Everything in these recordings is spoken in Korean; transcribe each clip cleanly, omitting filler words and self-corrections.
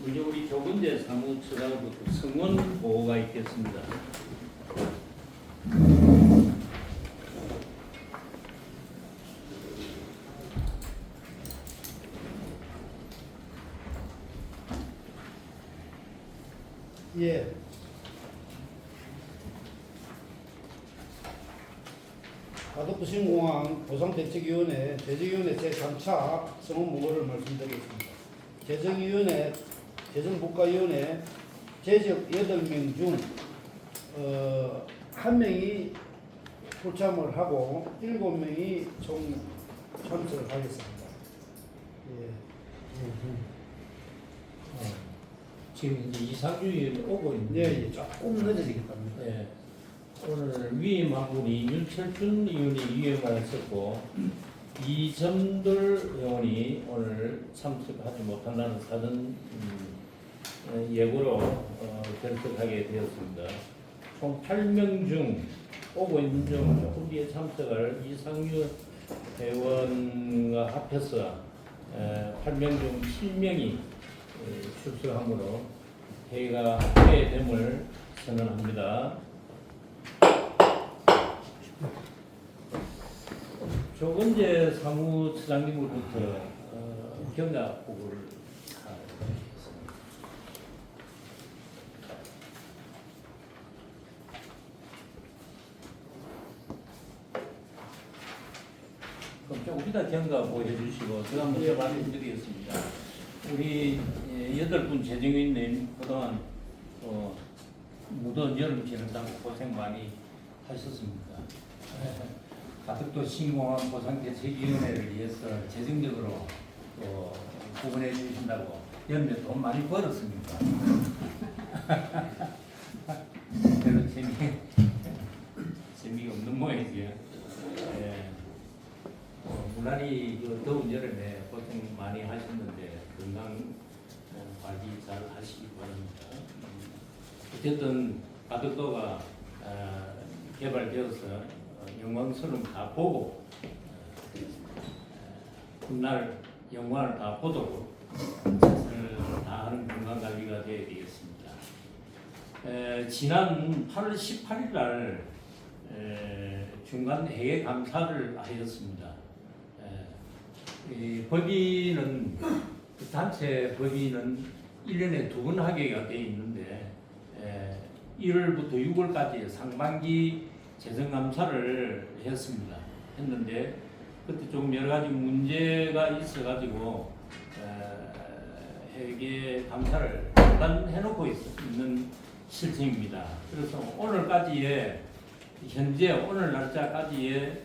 먼저 우리 조근재 사무처장부터 성원 보고가 있겠습니다. 예. 가덕부신공항 보상대책위원회 재정위원회 제3차 성원 보고를 말씀드리겠습니다. 재정위원회, 재정국가위원회 재적 8명 중 1명이 불참을 하고 7명이 총 참석을 하겠습니다. 예. 지금 이제 이상주 의원이 오고 있는데 예, 예. 조금 늦어지겠답니다. 예. 오늘 위임한 분이 윤철준 의원이 위임을 했었고 이점돌 의원이 오늘 참석하지 못한다는 사전 예고로 결석하게 되었습니다. 총 8명 중 오고 있는 중 조금 뒤에 참석할 이상유 회원과 합해서 8명 중 7명이 출석하므로 회의가 합의됨을 선언합니다. 조근재 사무처장님으로부터 경과 보고를 하겠습니다. 그럼 조금 이따 경과 보고해 주시고 제가 먼저 말씀드리겠습니다. 우리 8분 재정위원님 그동안 무더운 여름 지낸다고 고생 많이 하셨습니다. 가덕도 신공항 보상대책위원회를 위해서 재정적으로 구분해 주신다고 연매 돈 많이 벌었습니다. 별로 재미가 없는 모양이죠. 예. 무난히 더운 여름에 고생 많이 하셨는데 건강 관리 잘 하시기 바랍니다. 어쨌든 가덕도가 개발되어서 영광스러움 다 보고 훗날 영광을 다 보도록 최선을 다하는 건강관리가 되어야 되겠습니다. 지난 8월 18일 날 중간 회계 감사를 하였습니다. 이 법인은 그 단체 법인은 1년에 2번 하게가 되어 있는데 1월부터 6월까지 상반기 재정감사를 했는데 그때 좀 여러 가지 문제가 있어가지고 회계 감사를 잠깐 해놓고 있는 실정입니다. 그래서 오늘까지의 현재 오늘 날짜까지의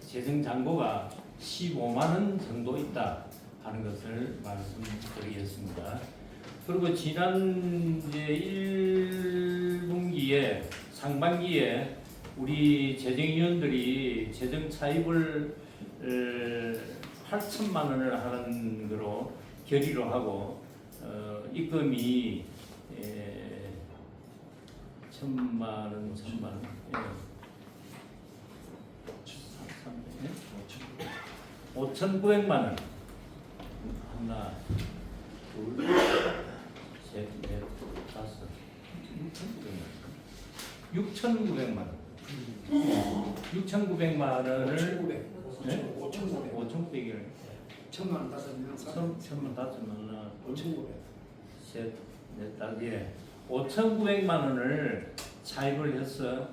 재정 잔고가 15만 원 정도 있다 하는 것을 말씀드리겠습니다. 그리고 지난 이제 1분기에 상반기에 우리 재정위원들이 재정 차입을 8천만 원을 하는 거로 결의로 하고 입금이 1,000만 원, 5,900만 원. 하나, 둘, 셋, 넷, 다섯, 6,900만 원. 6,900만 원을 5,900을 1,000만 원 다섯 명, 1,000만 하나, 5,900. 셋, 넷, 다섯, 5,900만 원을 차입을 해서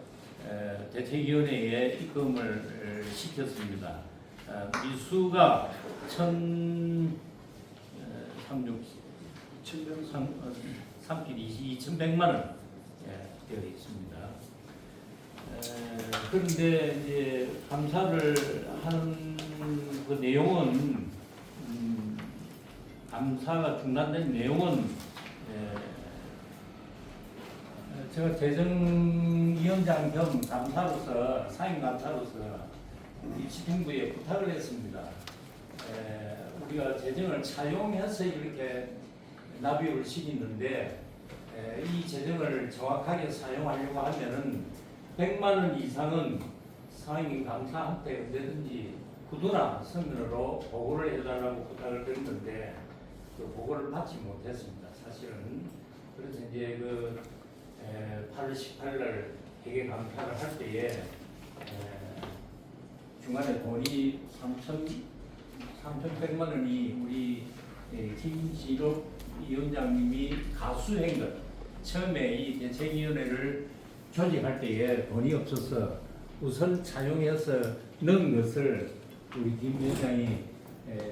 대책위원회에 입금을 시켰습니다. 미수가 2,100만 원 되어 있습니다. 그런데 이제 감사를 하는 그 내용은 감사가 중단된 내용은 제가 재정위원장 겸 감사로서 사임 감사로서 집행부에 부탁을 했습니다. 우리가 재정을 차용해서 이렇게 납입을 시키는데 이 재정을 정확하게 사용하려고 하면은 100만 원 이상은 상임 감사한테 언제든지 구두나 서면으로 보고를 해달라고 부탁을 드렸는데 그 보고를 받지 못했습니다. 사실은 그래서 이제 그 8월 18일 회계 감사를 할 때에 중간에 돈이 3,100만 원이 우리 김진욱 위원장님이 가수한 것, 처음에 이 대책위원회를 조직할 때에 돈이 없어서 우선 차용해서 넣은 것을 우리 김 위원장이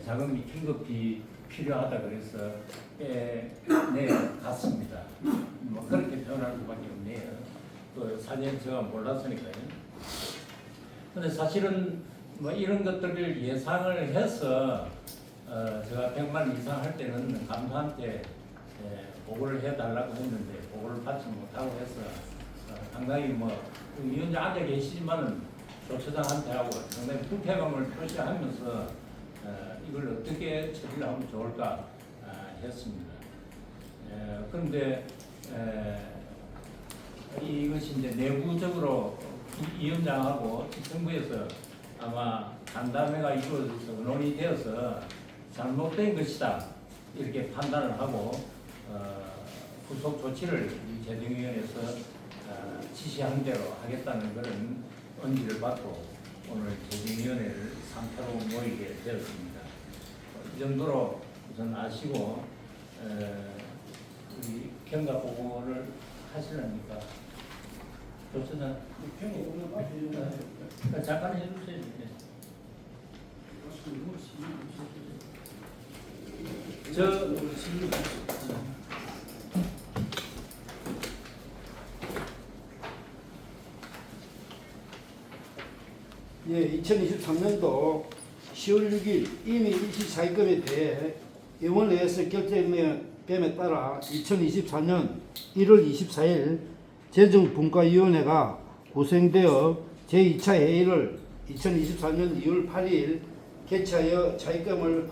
자금이 긴급히 필요하다 그래서 갔습니다. 뭐 그렇게 표현할 수밖에 없네요. 그 사실 제가 몰랐으니까요. 근데 사실은 뭐 이런 것들을 예상을 해서 제가 100만 원 이상 할 때는 감사한테 보고를 해달라고 했는데 보고를 받지 못하고 해서 상당히 뭐 위원장 앉아 계시지만은 조처장한테 하고 상당히 불쾌감을 표시하면서 이걸 어떻게 처리를 하면 좋을까 했습니다. 그런데 이것이 이제 내부적으로 위원장하고 정부에서 아마 간담회가 이루어져서 논의 되어서 잘못된 것이다 이렇게 판단을 하고 후속 조치를 재정위원회에서 지시한 대로 하겠다는 그런 언지를 받고 오늘 재정위원회를 3차로 모이게 되었습니다. 이 정도로 우선 아시고 우리 경과 보고를 하시려니까 조처장 잠깐 해주세요. 예, 2023년도 10월 6일 이미 일시자금에 대해 의원회에서 결정됨에 따라 2024년 1월 24일 재정분과위원회가 구성되어 제2차 회의를 2024년 2월 8일 개최하여 자의금을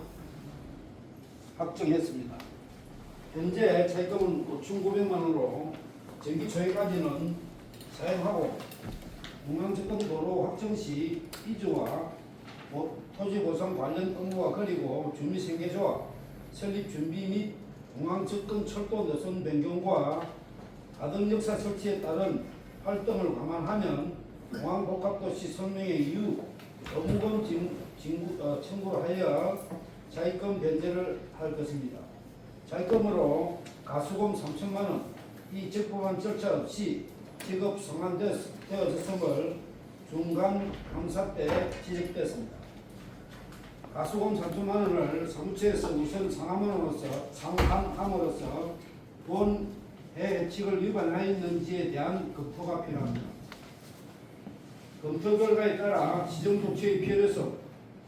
확정했습니다. 현재 자의금은 5,900만 원으로 정기 초회까지는 사용하고 중앙접근도로 확정 시 이주와 토지보상 관련 업무와 그리고 주민생계조합 설립 준비 및 중앙접근 철도 노선 변경과 가덕역사 설치에 따른 활동을 감안하면 공항복합도시 선명의 이후 업무금 청구를 하여 자의금 변제를 할 것입니다. 자의금으로 가수금 3천만 원, 이 적법한 절차 없이 지급 성안되었음을 중간 감사 때 지적됐습니다. 가수금 3천만 원을 사무처에서 우선 상환함으로써 본 해칙을 위반하였는지에 대한 검토가 필요합니다. 검토 결과에 따라 지정 조치의 필요성,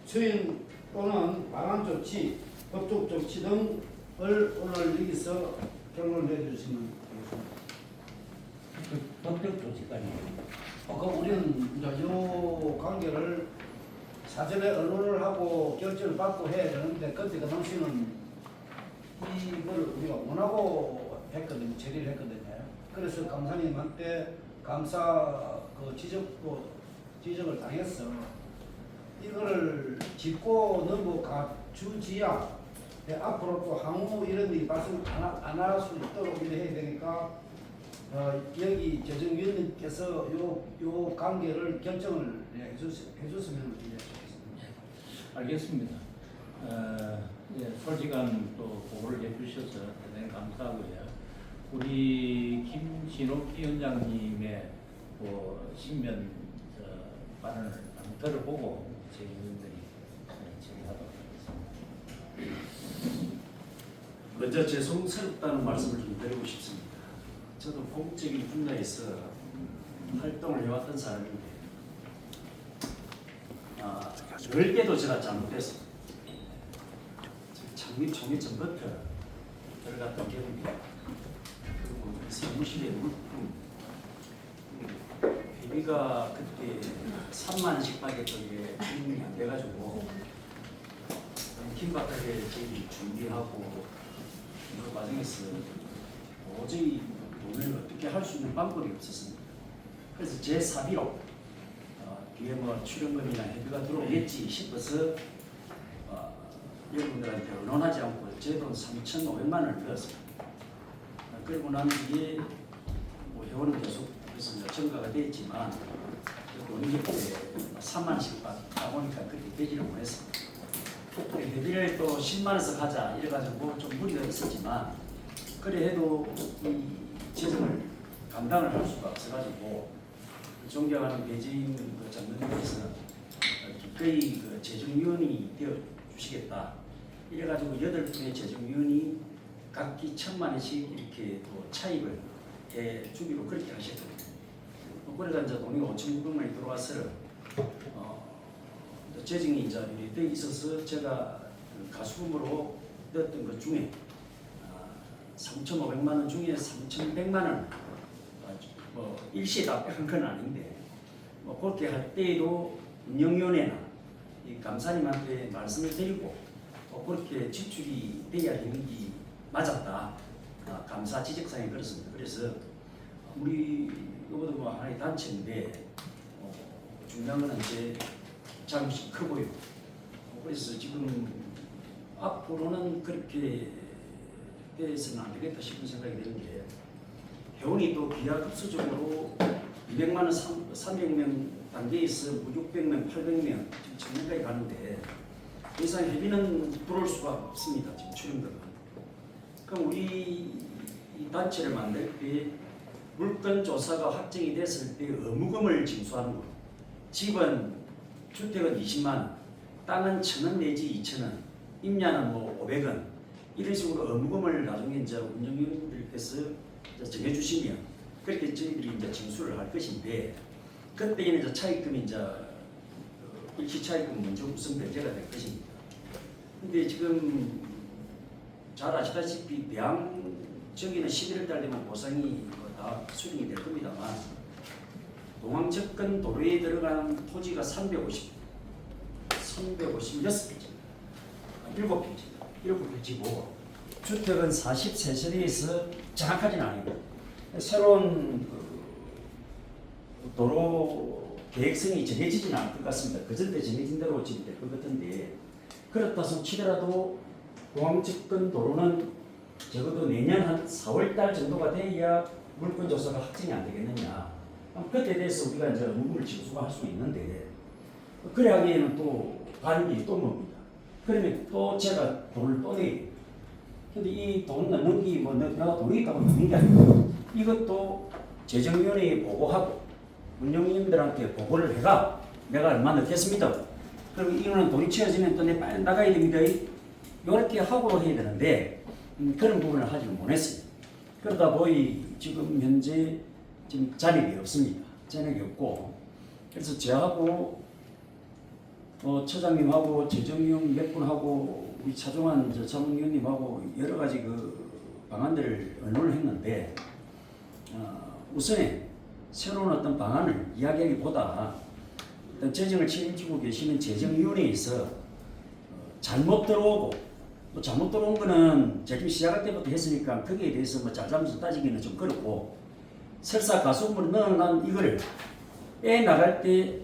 추인 또는 반환 조치, 법적 조치 등을 오늘 여기서 결론해 주시면 되겠습니다. 법적 조치까지. 우리는 이제 이 관계를 사전에 언론을 하고 결정을 받고 해야 되는데 그때 그 당시는 이걸 우리가 원하고 했거든요. 처리를 했거든요. 그래서 감사님한테 감사 그 지적을 당했어. 이거를 짚고 넘어가 주지야 앞으로 또 향후 이런 일이 발생 안 할 수 있도록 이렇게 해야 되니까 여기 재정위원님께서 요 관계를 결정을 해줬으면 좋겠습니다. 알겠습니다. 솔직한 또 보고를 해주셔서 대단히 감사하고요. 우리 김진욱 위원장님의 신변 발언을 한번 들어보고 재위원들이 처리하도록 하겠습니다. 먼저 죄송스럽다는 말씀을 좀 드리고 싶습니다. 저도 공적인 분야에서 활동을 해왔던 사람인데 별개도 제가 잘못했습니다. 창립 총회 전부터 들어갔던 기억입니다. 그리고 사무실에 회비가 그때 3만 원씩밖에 돈이 안 돼가지고 긴박하게 저희 준비하고 그 과정에서 도저히 돈을 어떻게 할 수 있는 방법이 없었습니다. 그래서 제 사비로 뒤에 뭐 출연금이나 회비가 들어오겠지 싶어서 여러분들한테 언론하지 않고 제 돈 3,500만 원을 넣었습니다. 그리고 난 뒤에 뭐 회원은 계속 그래서 이제 증가가 됐지만 돈이 3만 원씩 받다 보니까 그때 대지를 못했습니다. 회비를 또 10만 원씩 하자 이래가지고 좀 무리가 있었지만 그래 해도 이 재정을 감당을 할 수가 없어가지고 존경하는 배재인 그 장관님께서 기꺼이 그 재정위원이 되어 주시겠다 이래가지고 8분의 재정위원이 각기 1,000만 원씩 이렇게 또 차입을 해 주기로 그렇게 하셨거든요. 그래서 이제 돈이 5,900만이 들어와서 재정이 이제 돼 있어서 제가 그 가수금으로 넣었던 것 중에 3,500만 원 중에 3,100만 원 뭐 일시에 다 뺏은 건 아닌데 뭐 그렇게 할 때에도 운영위원회나 이 감사님한테 말씀을 드리고 그렇게 지출이 돼야 되는 게 맞았다. 감사 지적사항이 그렇습니다. 그래서 우리 이것도 뭐 하나의 단체인데 중요한 거는 제 잘못이 크고요. 그래서 지금 앞으로는 그렇게 돼서는 안 되겠다 싶은 생각이 드는 게 회원이 또 기하급수적으로 200만 원, 300명 단계에서 600명, 800명 지금 1000명까지 가는데 그 이상 회비는 들어올 수가 없습니다. 지금 출연들은. 그럼 우리 이 단체를 만들 때 물건 조사가 확정이 됐을 때 의무금을 징수하는 거. 집은 주택은 20만 원, 땅은 1,000원 내지 2,000원, 임야는 뭐 500원 이런 식으로 의무금을 나중에 이제 운영위원들께서 정해주시면 그렇게 저희들이 이제 징수를 할 것인데 그때는 이제 차입금이 이제 일시 차입금 먼저 우선 배제가 될 것입니다. 근데 지금 잘 아시다시피 대항저기는 11월 달 되면 보상이 다 수령이 될 겁니다만 동항접근 도로에 들어간 토지가 356개입니다. 7개지고 주택은 43세대에서 정확하지는 않아요. 새로운 도로 계획성이 정해지지는 않을 것 같습니다. 그전에 정해진 대로 진행될 것 같은데 그렇다 손 치더라도 공항접근 도로는 적어도 내년 한 4월달 정도가 돼야 물건 조사가 확정이 안 되겠느냐. 그때 대해서 우리가 이제 의무를 징수할 수 있는데 그래 하기에는 또 가는 또 뭡니다. 그러면 또 제가 돈을 또 내요. 근데 이 돈 넣는 게 뭐 내가 돈이 있다고 넣는 게 아니고 이것도 재정위원회에 보고하고 운영위원들한테 보고를 해가 내가 얼마 넣겠습니다. 그리고 이거는 돈이 채워지면 또 내 빨리 나가야 됩니다. 이렇게 하고 해야 되는데 그런 부분을 하지 못했어요. 그러다 보니 지금 현재 지금 잔액이 없습니다. 잔액이 없고 그래서 저하고 처장님하고 재정위원 몇 분하고 우리 차종환 자문위원님하고 여러 가지 그 방안들을 언론을 했는데 우선에 새로운 어떤 방안을 이야기하기보다 일단 재정을 책임지고 계시는 재정위원회에서 잘못 들어오고 또 잘못 들어온 거는 제품 시작할 때부터 했으니까 거기에 대해서 뭐 잘잘못을 따지기는 좀 그렇고 설사 가수금을 넣어놓은 이거를 빼나갈 때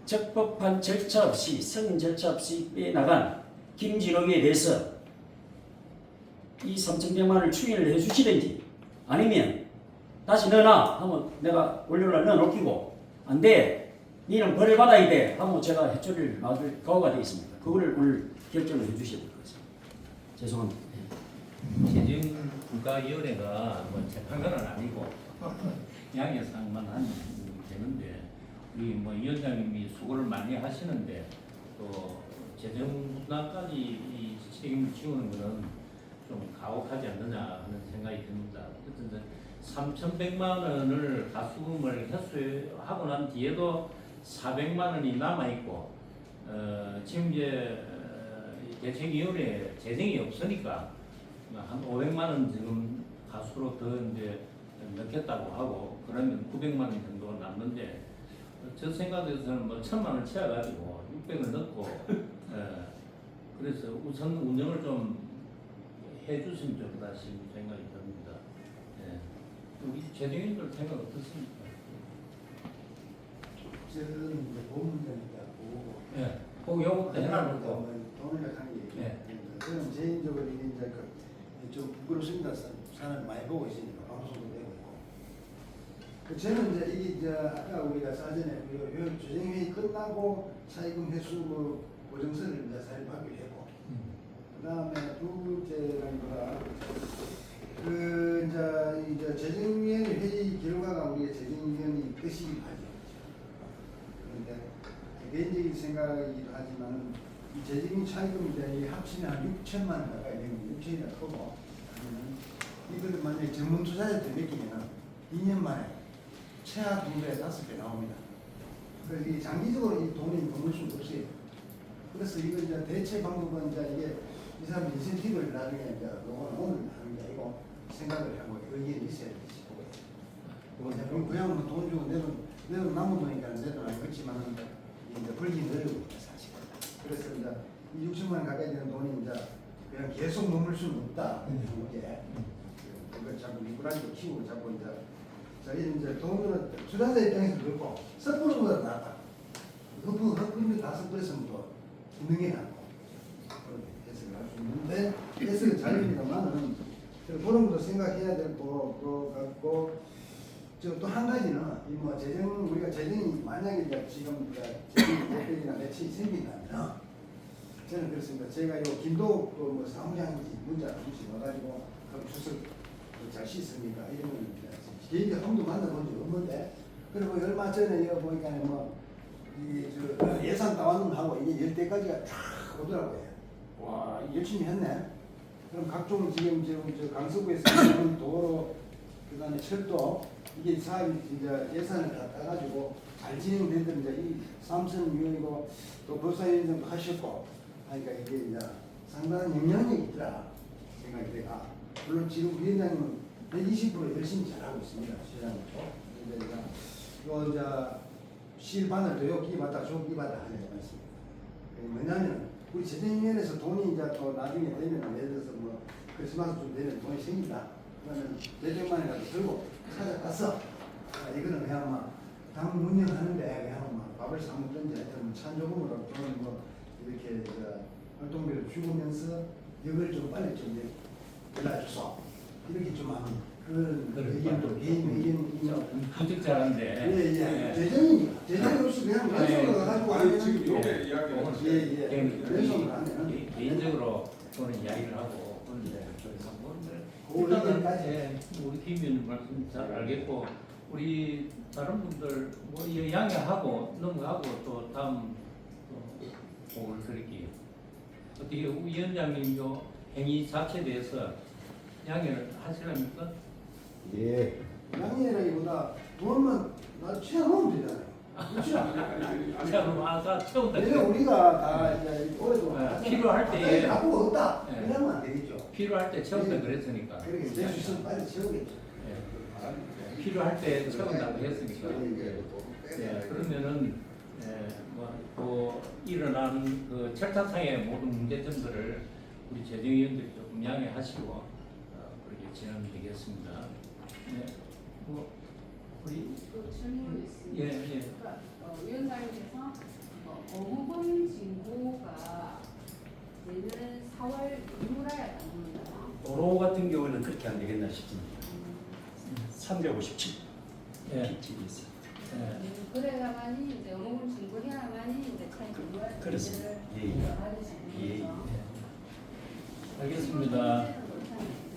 적법한 절차 없이 승인 절차 없이 빼나간 김진욱에 대해서 이 3,100만 원을 추인을 해주시든지 아니면 다시 넣어놔 하면 내가 원료를 넣어놓기고 안돼 니는 벌을 받아야 돼 하면 제가 해초리를 놔줄 각오가 되어 있습니다. 그거를 오늘 결정을 해주셔야 될 것 같습니다. 죄송합니다. 재정국가위원회가 뭐 재판관은 아니고 양해상만 하면 되는데 우리 뭐 위원장님이 수고를 많이 하시는데 또 재정분담까지 이 책임을 지우는 것은 좀 가혹하지 않느냐 하는 생각이 듭니다. 어쨌든 3,100만 원을 가수금을 회수하고 난 뒤에도 400만 원이 남아 있고 지금 이제 대책위원회 재정이 없으니까 한 500만 원 지금 가수로 더 이제 넣겠다고 하고 그러면 900만 원 정도가 남는데 저 생각에서는 뭐 1,000만 원 채워가지고 600을 넣고 그래서 우선 운영을 좀 해주시면 좋겠다 싶은 생각이 듭니다. 우리 재정인들 생각 어떻습니까? 저는 이제 보문되니까 보고 꼭 요것도 해놔놓고 돈을 하는 게 예. 저는 개인적으로 이게 이제 좀 부끄럽습니다. 사람을 많이 보고 있으니까 방송도 되고 있고. 저는 이제 이게 이제 아까 우리가 사전에 조정회의 끝나고 차입금 횟수 뭐 보정서를 이제 사실 받기로 했고, 그다음에 둘째가 그 이제 재정위원회 회의 결과가 우리의 재정위원회 뜻이긴 하죠. 그런데 개인적인 생각이기도 하지만 이 재정위 차입금 이제 합치면 한 6천만 원 가까이 되는 6천이나 크고, 이거를 만약에 전문 투자자들 느끼면 2년 만에 최하 동조에 5배 나옵니다. 그래서 이 장기적으로 이 돈이 머물 수는 없어요. 그래서 이거 이제 대체 방법은 이제 이게 이 사람 인센티브를 나중에 이제 오늘 하는 게 아니고 생각을 하고 의견이 있어야 되지. 그냥 뭐돈 주고 내 돈 남은 돈이니까 내 돈 아니겠지만 이제 벌기는 어려워요 사실. 그래서 이제 이 60만 원 가까이 되는 돈이 이제 그냥 계속 머물 수는 없다. 이게 그걸 자꾸 미꾸라지도 키우고 자꾸 이제 저희 이제 돈으로 투자자 입장에서 그렇고 섣부른 거보다 낫다. 헛분이 다 섣부렸으면 또 있는 게 낫고 그렇게 해석을 할 수 있는데 해석은 자유입니다만은 그런 것도 생각해야 될 것 같고, 또 한 가지는 이 뭐 재정 우리가 재정이 만약에 이제 지금 재정 대표이나 매치 생긴다면 저는 그렇습니다. 제가 요 김도 뭐 사무장인지 문자 주시 와가지고 그럼 주석 잘 씻습니까? 이러면 개인적 한도 만나본 적 없는데, 그리고 얼마 전에 이거 보니까 뭐이 예산 따왔는 하고 이게 10대까지가 쫙 오더라고요. 와 열심히 했네. 그럼 각종 지금 저 강서구에서 하는 도로 그다음에 철도 이게 사업이 이제 예산을 다 따가지고 잘 진행되던 이제 이 삼선 위원이고 또 법사위원장도 하셨고 하니까 이게 이제 상당한 영향력이 있더라 생각이 돼가. 물론 지금 위원장님은 120% 열심히 잘하고 있습니다. 시장님도. 이제 요 이제 실반을 더 끼받아 줘 끼받아 하는 말씀입니다. 왜냐하면 우리 재정위원회에서 돈이 이제 또 나중에 되면 예를 들어서 뭐 크리스마스 좀 되면 돈이 생긴다. 그러면 400만 원이라도 들고 찾아가서 이거는 그냥 막당 운영하는데 그냥 막 밥을 사 먹든지 하여튼 찬조금으로 또는 뭐 이렇게 활동비를 주면서 이걸 좀 빨리 좀 연락줘서 이렇게 좀 하는 그런 의견도 개인 의견 아주 잘한데. 예예 재정이 없이 그냥 왼손으로 가지고 아니 지금 요게 이야기를 예예 왼손으로 하면 개인적으로 저는 이야기를 하고 그런데 그 일단은 의견까지 우리 팀위원 말씀 잘 알겠고 우리 다른 분들 뭐 양해하고 넘어가고 또 다음 또 보고를 드릴게요. 어떻게 위원장님 요 행위 자체에 대해서 양해를 하시랍니까? 예. 양해라기보다 돈만 나 채워놓으면 되잖아요. 그렇죠? 자, 아까 처음 왜냐 우리가 다 이제 오랫동안 필요할 때에 갖고 없다. 예. 이러면 안 되겠죠. 필요할 때 채운다 예. 그랬으니까. 그렇게 될 수 있으면 빨리 채우겠죠. 예. 필요할 때 채운다고 했으니까. 예. 그러면은 뭐 일어난 그 절차상의 모든 문제점들을 우리 재정위원들이 조금 양해하시고 그렇게 진행되겠습니다. 네. 뭐 우리 질문이 있습니다. 예, 예. 그러니까 위원장님께서 어부분 진고가 내년 4월 이후라야 됩니다. 도로 같은 경우는 그렇게 안 되겠나 싶습니다. 357 예. PT이 있어요. 예. 그래야만이 이제 어부분 진고해야만이 이제 차이 그렇습니다. 예, 예. 예, 예. 알겠습니다.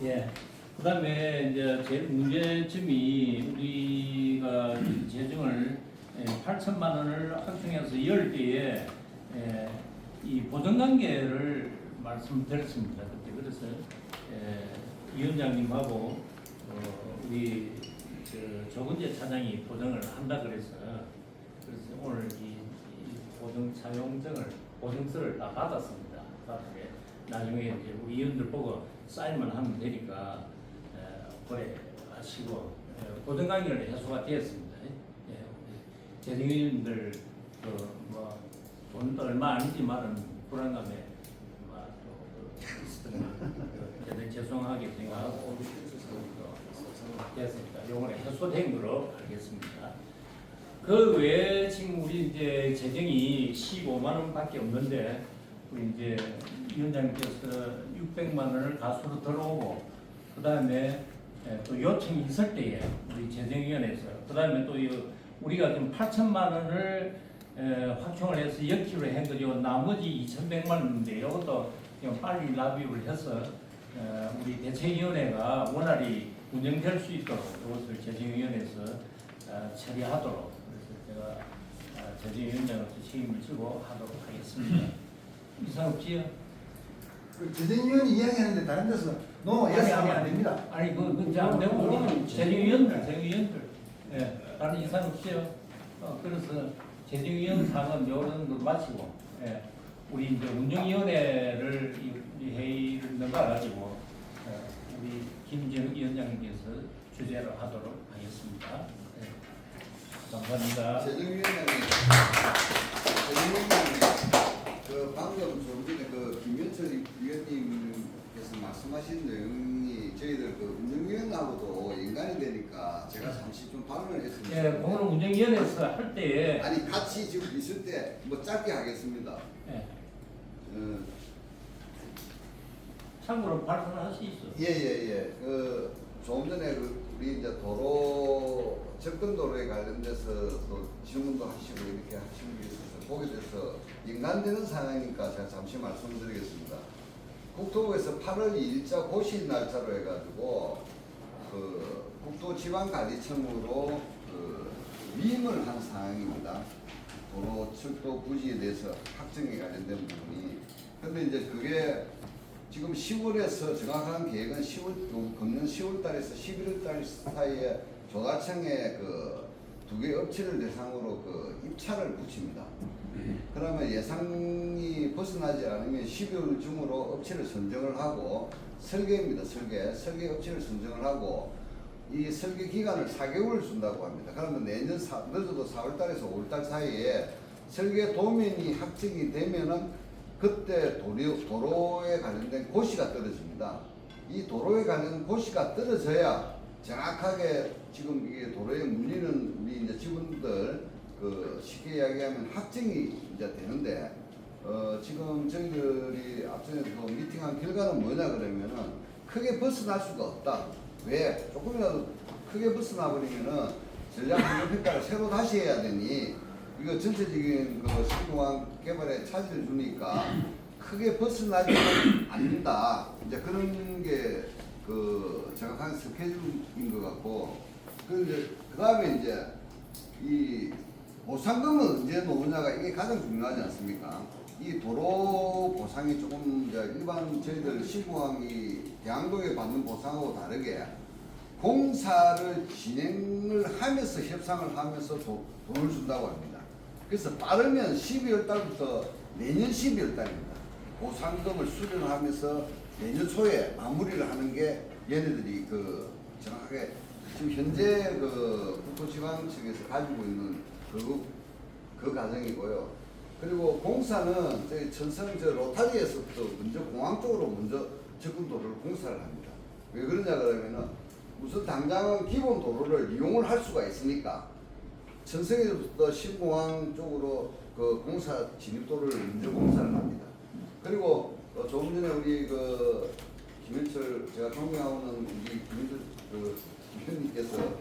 예. 그다음에 이제 제일 문제점이 우리가 재정을 8천만 원을 확정해서 열 때에 이 보정관계를 말씀드렸습니다. 그때 그래서 위원장님하고 우리 조근재 차장이 보정을 한다 그래서 오늘 이 보정 보정서를 다 받았습니다. 나중에 이제 우리 위원들 보고 사인만 하면 되니까 그래 하시고 보정관계는 해소가 되었습니다. 재정위원들 뭐 돈도 얼마 아니지만은 불안감에 또 있었던 죄송하게 생각하고 됐습니다. 요번에 해소된 거로 알겠습니다. 그 외에 지금 우리 이제 재정이 15만 원밖에 없는데 우리 이제 위원장님께서 600만 원을 가수로 들어오고 그다음에 또 요청이 있을 때에 우리 재정위원회에서 그다음에 또 우리가 지금 8천만 원을 확충을 해서 역기로 한 거죠. 나머지 2,100만 원인데 이것도 좀 빨리 납입을 해서 우리 대책위원회가 원활히 운영될 수 있도록 이것을 재정위원회에서 처리하도록 그래서 제가 재정위원장으로서 책임을 지고 하도록 하겠습니다. 이상 없지요? 그 재정위원이 이야기하는데 다른 데서 노 예스 하면 안 됩니다. 아니 그 이제 안 되고 우리 재정위원들 다른 이상 없지요? 그래서 재정위원 상은 이런 걸 마치고 우리 이제 운영위원회를 이 회의를 넘어가지고 우리 김정욱 위원장님께서 주재를 하도록 하겠습니다. 감사합니다. 재정위원장님, 그 방금 좀 전에 그 김현철 위원님께서 말씀하신 내용이 저희들 그 운영위원하고도 연관이 되니까 제가 잠시 좀 발언을 했습니다. 오늘 운영위원회에서 할 때에 아니 같이 지금 있을 때 뭐 짧게 하겠습니다. 참고로 발언할 수 있어. 예예예. 그 조금 전에 우리 이제 도로 접근 도로에 관련돼서 또 질문도 하시고 이렇게 하시는 게 있어서 거기에 대해서 연관되는 상황이니까 제가 잠시 말씀드리겠습니다. 국토부에서 8월 2일자 고시 날짜로 해가지고 그 국토지방관리청으로 그 위임을 한 상황입니다. 도로 철도 부지에 대해서 확정에 관련된 부분이. 근데 이제 그게 지금 10월에서 정확한 계획은 금년 10월 달에서 11월 달 사이에 조가청에 그 두 개 업체를 대상으로 그 입찰을 붙입니다. 그러면 예상이 벗어나지 않으면 12월 중으로 업체를 선정을 하고 설계입니다. 설계 업체를 선정을 하고 이 설계 기간을 4개월을 준다고 합니다. 그러면 내년 늦어도 4월 달에서 5월 달 사이에 설계 도면이 확정이 되면은 그때 도로에 관련된 고시가 떨어집니다. 이 도로에 관련 고시가 떨어져야 정확하게 지금 이게 도로에 물리는 우리 이제 직원들 그 쉽게 이야기하면 확정이 이제 되는데 지금 저희들이 앞전에도 미팅한 결과는 뭐냐 그러면은 크게 벗어날 수가 없다. 왜? 조금이라도 크게 벗어나 버리면은 전략환경평가를 새로 다시 해야 되니 이거 전체적인 그 신공항 개발에 차질을 주니까 크게 벗어나지 않는다. 이제 그런 게 그 정확한 스케줄인 것 같고, 그 다음에 이제 이 보상금은 언제 놓느냐가 이게 가장 중요하지 않습니까? 이 도로 보상이 조금 이제 일반 저희들 신공항이 대항동에 받는 보상하고 다르게 공사를 진행을 하면서 협상을 하면서 돈을 준다고 합니다. 그래서 빠르면 12월 달부터 내년 12월 달입니다. 보상금을 수령하면서 내년 초에 마무리를 하는 게 얘네들이 그 정확하게 지금 현재 그 국토지방 측에서 가지고 있는 그 과정이고요. 그리고 공사는 저희 천성 저 로타리에서부터 먼저 공항 쪽으로 먼저 접근도로를 공사를 합니다. 왜 그러냐 그러면은 우선 당장은 기본 도로를 이용을 할 수가 있으니까 천성에서부터 신공항 쪽으로 그 공사 진입도로를 먼저 공사를 합니다. 그리고 조금 전에 우리 그 김현철 제가 존경하는 우리 김현철 그 김현님께서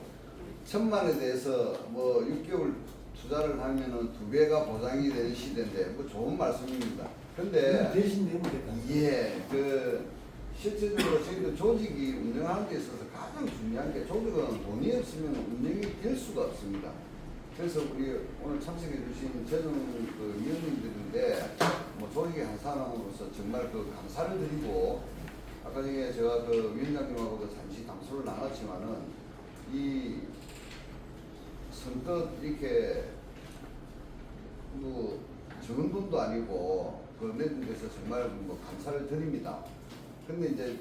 1,000만에 대해서 뭐 6개월 투자를 하면은 2배가 보장이 되는 시대인데 뭐 좋은 말씀입니다. 근데 대신 내면 될까? 예, 그 실제적으로 저희들 조직이 운영하는 데 있어서 가장 중요한 게 조직은 돈이 없으면 운영이 될 수가 없습니다. 그래서 우리 오늘 참석해 주신 재정 그 위원님들인데 뭐 조직의 한 사람으로서 정말 그 감사를 드리고 아까 전에 제가 그 위원장님하고도 잠시 담소를 나눴지만은 이 선뜻 이렇게 뭐 적은 돈도 아니고 그 내준 데서 정말 뭐 감사를 드립니다. 근데 이제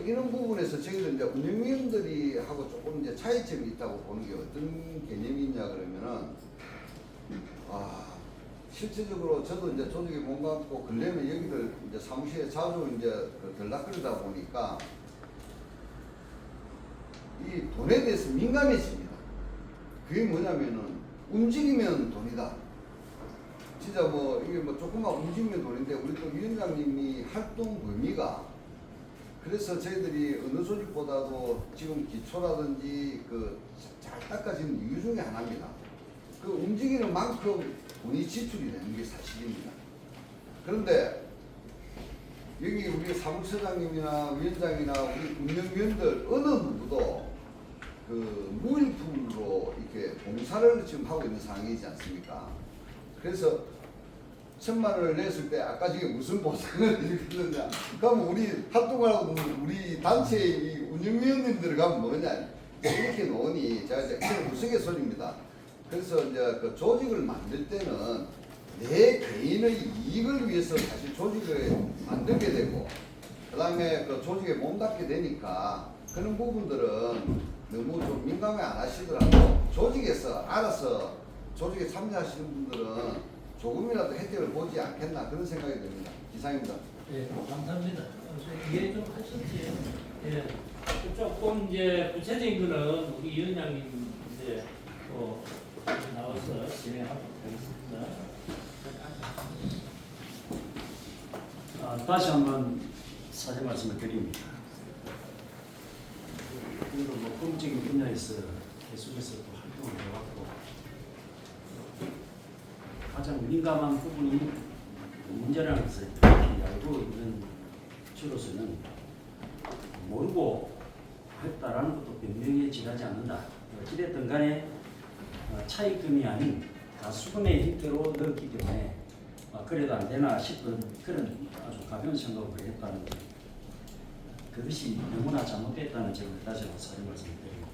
이런 부분에서 저희들 이제 운영위원들이 하고 조금 이제 차이점이 있다고 보는 게 어떤 개념이 있냐 그러면은 실질적으로 저도 이제 조직에 몸담고 근래는 여기를 이제 사무실에 자주 이제 들락거리다 보니까 이 돈에 대해서 민감해집니다. 그게 뭐냐면은 움직이면 돈이다. 진짜 뭐 이게 뭐 조금만 움직이면 돈인데 우리 또 위원장님이 활동 범위가 그래서 저희들이 어느 조직보다도 지금 기초라든지 그 잘 닦아지는 이유 중에 하나입니다. 그 움직이는 만큼 돈이 지출이 되는 게 사실입니다. 그런데 여기 우리 사무처장님이나 위원장이나 우리 운영위원들 어느 누구도 그 무일푼으로 이렇게 봉사를 지금 하고 있는 상황이지 않습니까? 그래서 1,000만 원을 냈을 때 아까 저게 무슨 보상을 드리겠느냐? 그럼 우리 활동하고 우리 단체의 운영위원님들 가면 뭐냐? 이렇게 놓으니 제가 이제 이건 우스갯소리입니다. 그래서 이제 그 조직을 만들 때는 내 개인의 이익을 위해서 사실 조직을 만들게 되고 그다음에 그 조직에 몸담게 되니까 그런 부분들은 너무 좀 민감해 안 하시더라도 조직에서 알아서 조직에 참여하시는 분들은 조금이라도 혜택을 보지 않겠나 그런 생각이 듭니다. 이상입니다. 예, 감사합니다. 이해 좀 하셨지. 예. 조금 이제 구체적인 거는 우리 위원장님 이제 또 나와서 진행하도록 하겠습니다. 다시 한번 사죄 말씀을 드립니다. 그리고 뭐 공적인 분야에서 계속해서 또 활동을 해왔고 가장 민감한 부분이 문제라는 것을 알고 있는 저로서는 모르고 했다라는 것도 변명해지지 않는다. 어찌됐든 간에 차익금이 아닌 다수금의 형태로 넣었기 때문에 그래도 안 되나 싶은 그런 아주 가벼운 생각을 했다는 것. 그것이 너무나 잘못됐다는 점을 다시 한번 사죄 말씀드립니다.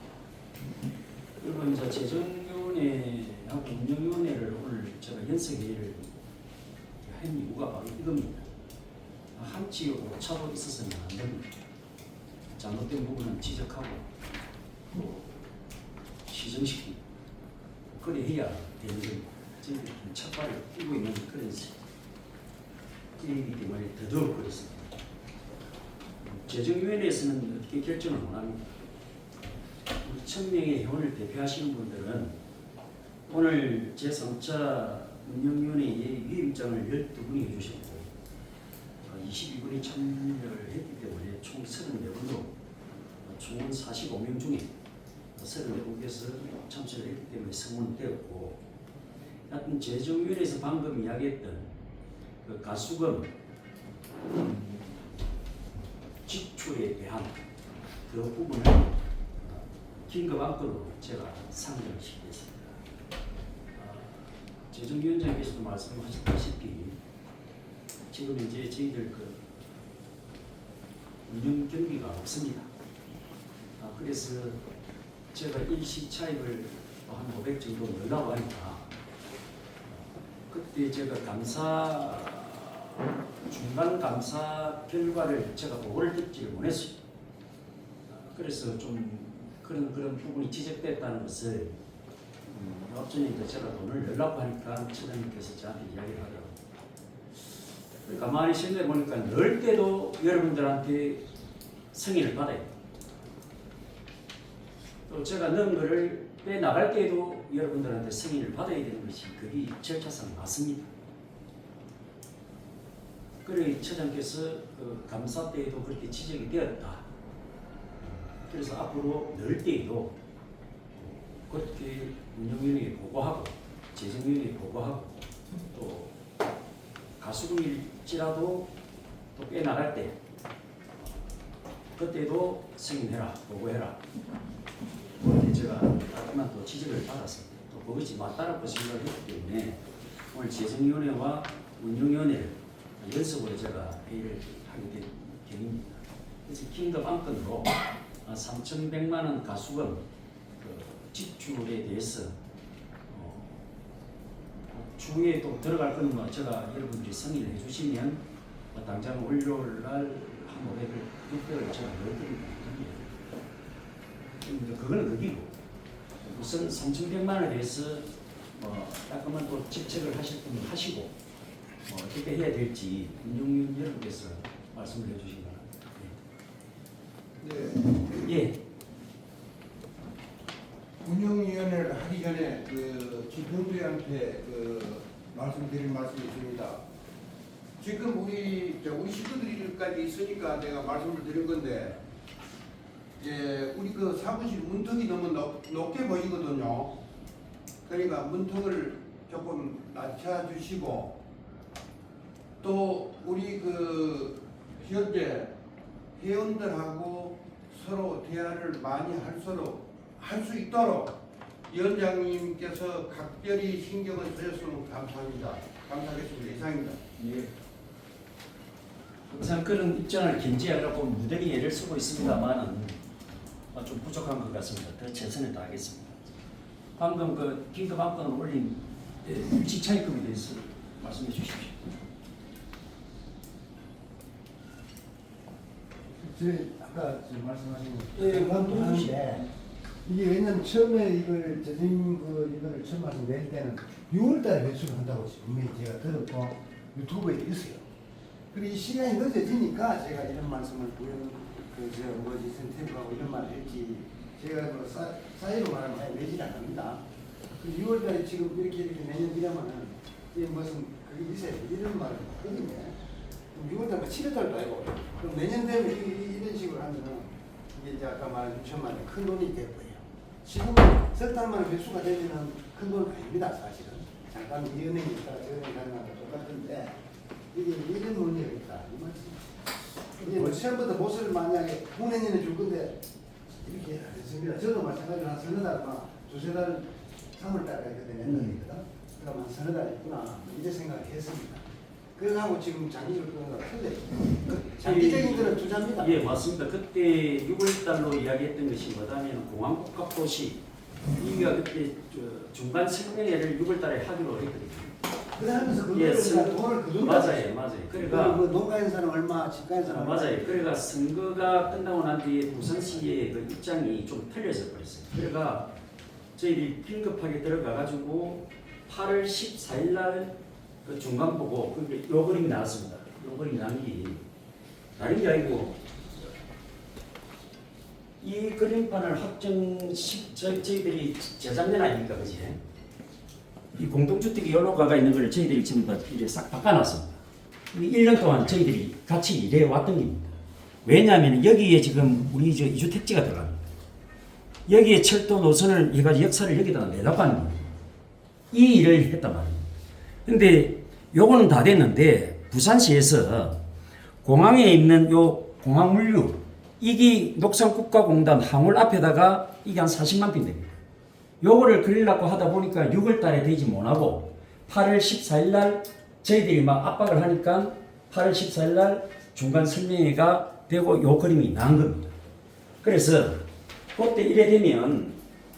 그리고 이제 재정위원회하고 운영위원회를 오늘 제가 연석회의를 한 이유가 바로 이겁니다. 한치 오차도 있어서는 안 됩니다. 잘못된 부분은 지적하고 또 시정시키고 그래 해야 되는 겁니다. 저희들이 첫 발을 뛰고 있는 그런 일이기 때문에 더더욱 그렇습니다. 재정위원회에서는 어떻게 결정을 원합니다. 1,000명의 회원을 대표하시는 분들은 오늘 제3차 운영위원회의 위임장을 12분이 해주셨고 22분이 참여를 했기 때문에 총 34분으로 총 45명 중에 34분께서 참여를 했기 때문에 성원되었고 하여튼 재정위원회에서 방금 이야기했던 그 가수금 지출에 대한 그 부분을 긴급 안건으로 제가 상정을 시키겠습니다. 재정위원장께서도 말씀하셨다시피 지금 이제 저희들 그 운영 경비가 없습니다. 그래서 제가 일시 차입을 한 500 정도 넣으려고 하니까 그때 제가 중간 감사 결과를 제가 보고를 듣지를 못했어요. 그래서 좀 그런 부분이 지적됐다는 것을 업주님도 제가 돈을 내려고 하니까 처장님께서 저한테 이야기를 하더라고요. 가만히 생각해 보니까 넣을 때도 여러분들한테 승인을 받아야 돼요. 또 제가 넣은 거를 빼나갈 때에도 여러분들한테 승인을 받아야 되는 것이 그게 절차상 맞습니다. 그래 처장께서 그 감사 때에도 그렇게 지적이 되었다. 그래서 앞으로 넣을 때에도 그렇게 운영위원회에 보고하고 재정위원회에 보고하고 또 가수금일지라도 또 빼나갈 때 그때도 승인해라 보고해라. 그렇게 제가 따끔한 또 지적을 받았습니다. 또 그것이 맞다라고 생각을 했기 때문에 오늘 재정위원회와 운영위원회를 연속으로 제가 회의를 하게 된 경입니다. 그래서 긴급 안건으로 3,100만 원 가수금 그 지출에 대해서 추후에 또 들어갈 거는 뭐 제가 여러분들이 승인을 해주시면 당장 월요일 날 한 500을 제가 넣어드립니다. 그거는 그기고 우선 3,100만 원에 대해서 약간만 또 직책을 하실 분은 하시고 어떻게 해야 될지 운영위원 여러분께서 말씀을 해주시기 바랍니다. 네. 예. 운영위원회를 하기 전에 그 지도부한테 그 말씀드릴 말씀이 있습니다. 지금 우리 식구들까지 있으니까 내가 말씀을 드린 건데, 우리 그 사무실 문턱이 너무 높게 보이거든요. 그러니까 문턱을 조금 낮춰주시고, 또 우리 그 현재 회원들하고 서로 대화를 많이 할 수 있도록 위원장님께서 각별히 신경을 쓰셨으면 감사합니다. 감사하겠습니다. 이상입니다. 예. 항상 그런 입장을 견지하려고 무더기 애를 쓰고 있습니다만은 좀 부족한 것 같습니다. 더 최선을 다하겠습니다. 방금 그 긴급 안건을 올린 일시 차입금에 대해서 말씀해 주십시오. 아까 말씀하신 예, 공감도 하는데, 이게 왜냐면 처음에 이걸 선생님 이거를 처음 말씀드릴 때는 6월달에 배출을 한다고 분명히 제가 들었고 유튜브에 있어요. 그리고 이 시간이 늦어지니까 제가 이런 말씀을 제가 뭐지 선택하고 이런 말을 했지, 제가 뭐 사이로 말하면 내질 않습니다. 그 6월달에 지금 이렇게 내년 이러면은 이게 무슨 그게 있어요. 이런 말을 하거든요. 6월달, 7월달도 아니고, 그럼 내년 되면 이런 식으로 하면은 이게 이제 아까 말한 6천만 원 큰 돈이 될 거예요. 지금 석 달만에 배수가 되면은 큰 돈은 아닙니다, 사실은. 잠깐 이 은행이 있다, 저 은행 가는 거랑 똑같은데, 이게 이런 논리가 있다, 이 말씀. 이제 뭐 시험부터 못을 만약에 후내년에 줄 건데, 이렇게 했습니다. 저도 마찬가지로 한 서너 달, 두세 달, 3월달까지 그때 냈거든. 그럼 한 서너 달 있구나, 이제 생각을 했습니다. 그거하고 지금 장기적으로 끄는 거랑 틀려요. 장기적인 거는 투자입니다. 예, 맞습니다. 그때 6월달로 이야기했던 것이 뭐냐면 공항복합도시 이가 그때 중간 설명회를 6월달에 하기로 했거든요. 그러면서 예, 그거를 돈을 그 정도 맞아요. 그러니까 뭐 농가인 사람 얼마, 집가인 사람 얼마. 맞아요. 그러니까 선거가 끝나고 난 뒤에 부산시의 그 입장이 좀 틀려져 버렸어요. 그러니까 저희들이 긴급하게 들어가가지고 8월 14일 날 그 중간 보고 그게 요 그림이 나왔습니다. 요 그림이 나온 게 다른 게 아니고 이 그림판을 저희들이 재작년 아닙니까, 그지? 이 공동주택이 여러 가가 있는 걸 저희들이 전부 다 이제 싹 바꿔놨습니다. 1년 동안 저희들이 같이 일해왔던 겁니다. 왜냐하면 여기에 지금 우리 저 이주택지가 들어갑니다. 여기에 철도 노선을 해가지고 역사를 여기다가 내다고 하는 겁니다. 이 일을 했단 말입니다. 근데 요거는 다 됐는데 부산시에서 공항에 있는 요 공항물류 이게 녹산국가공단 항울 앞에다가 이게 한 40만 평 됩니다. 요거를 그리려고 하다 보니까 6월 달에 되지 못하고 8월 14일 날 저희들이 막 압박을 하니까 8월 14일 날 중간 설명회가 되고 요 그림이 나온 겁니다. 그래서 그때 이래 되면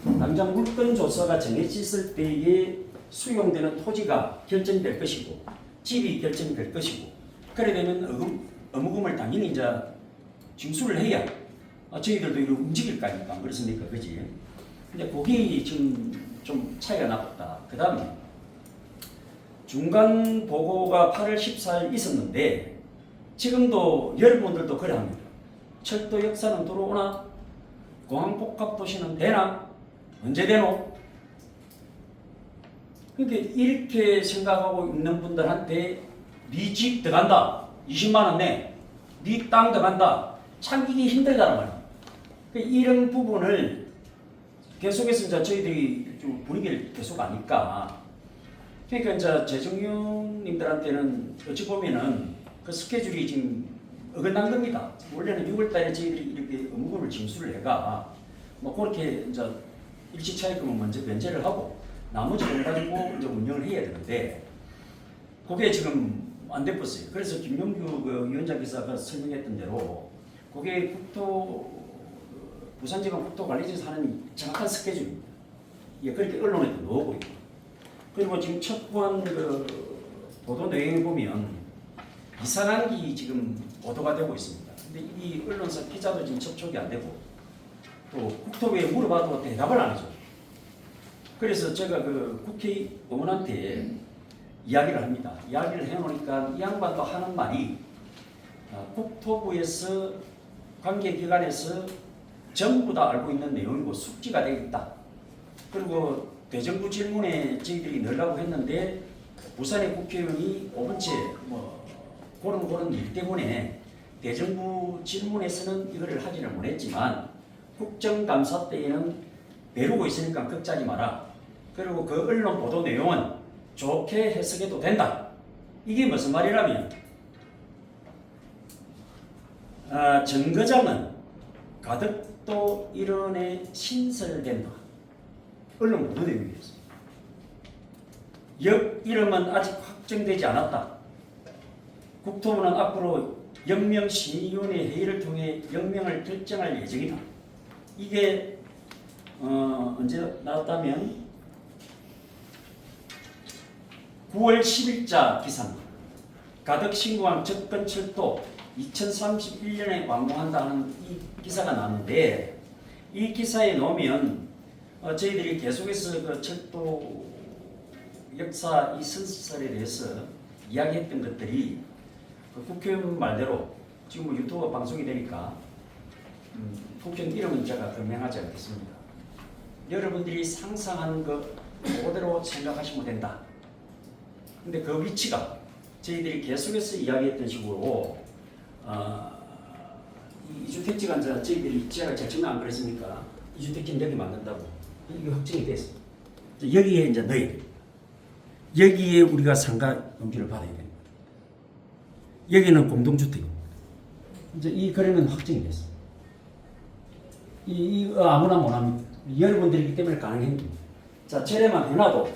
당장 물건 조사가 정해졌을 때에 수용되는 토지가 결정될 것이고 집이 결정될 것이고 그래 되면 어무금을 당연히 이제 징수를 해야 저희들도 이렇게 움직일 거 아닙니까? 안 그렇습니까? 그지? 근데 그게 지금 좀 차이가 나왔다. 그 다음에 중간 보고가 8월 14일 있었는데 지금도 여러분들도 그래 합니다. 철도 역사는 들어오나? 공항복합도시는 되나? 언제 되노? 그러니까 이렇게 생각하고 있는 분들한테 네 집 들어간다. 20만 원 내. 네 땅 들어간다. 참기기 힘들다는 말이에요. 그러니까 이런 부분을 계속해서 이제 저희들이 좀 분위기를 계속 아니까 그러니까 이제 재정윤님들한테는 어찌 보면은 그 스케줄이 지금 어긋난 겁니다. 원래는 6월달에 저희들이 이렇게 업무금을 징수를 해가 뭐 그렇게 이제 일시차입금은 먼저 면제를 하고 나머지를 가지고 이제 운영을 해야 되는데 그게 지금 안 됐었어요. 그래서 김용규 그 위원장께서 아까 설명했던 대로 그게 부산지방 국토관리청에서 하는 정확한 스케줄입니다. 예, 그렇게 언론에도 나오고 있고 그리고 지금 첩보한 그 보도 내용을 보면 이상한 게 지금 보도가 되고 있습니다. 근데 이 언론사 기자도 지금 접촉이 안 되고 또 국토부에 물어봐도 대답을 안 하죠. 그래서 제가 그 국회의원한테 이야기를 합니다. 이야기를 해놓으니까 이 양반도 하는 말이 국토부에서 관계기관에서 전부 다 알고 있는 내용이고 숙지가 되어 있다. 그리고 대정부 질문에 저희들이 넣으려고 했는데 부산의 국회의원이 5번째 뭐 그런 일 때문에 대정부 질문에서는 이거를 하지를 못했지만 국정감사 때에는 배우고 있으니까 걱정하지 마라. 그리고 그 언론 보도 내용은 좋게 해석해도 된다. 이게 무슨 말이라면 정거장은 가덕도 일원에 신설된다. 언론 보도 내용이었습니다. 역 이름은 아직 확정되지 않았다. 국토부는 앞으로 영명심의위원회 회의를 통해 영명을 결정할 예정이다. 이게 언제 나왔다면 9월 10일자 기사입니다. 가덕신공항 접근철도 2031년에 완공한다는 이 기사가 나왔는데 이 기사에 넣으면 저희들이 계속해서 그 철도 역사 이 선설에 대해서 이야기했던 것들이 그 국회의원 말대로 지금 뭐 유튜브 방송이 되니까 국회의원 이름은 제가 변명하지 않겠습니다. 여러분들이 상상하는 것 그대로 생각하시면 된다. 근데 그 위치가 저희들이 계속해서 이야기했던 식으로 이주택지가 이제 저희들이 제가 제가 안 그랬습니까? 이주택지는 여기 만든다고 이게 확정이 됐어. 여기에 이제 넣어야 돼. 여기에 우리가 상가 용지를 받아야 됩니다. 여기는 공동주택입니다. 이제 이 거래는 확정이 됐어. 아무나 못합니다. 여러분들이기 때문에 가능합니다. 자, 저래만 해놔도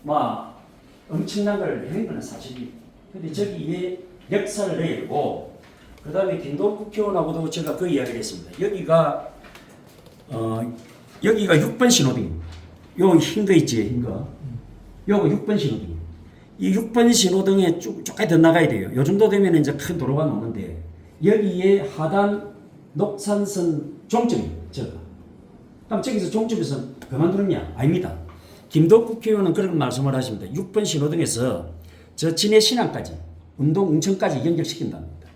막 엄청난 걸 한 거는 사실이. 근데 저기에 역사를 넣어야 되고, 그 다음에 김동 국회의원하고도 제가 그 이야기를 했습니다. 여기가 6번 신호등입니다. 요 흰 거 있지, 흰 거. 요거 6번 신호등입니다. 이 6번 신호등에 쭉쭉 더 나가야 돼요. 요 정도 되면 이제 큰 도로가 나오는데, 여기에 하단 녹산선 종점입니다. 저거. 그럼 저기서 종점에서 그만두느냐? 아닙니다. 김덕 국회의원은 그런 말씀을 하십니다. 6번 신호등에서 저 진해 신항까지, 운동 웅천까지 연결시킨답니다.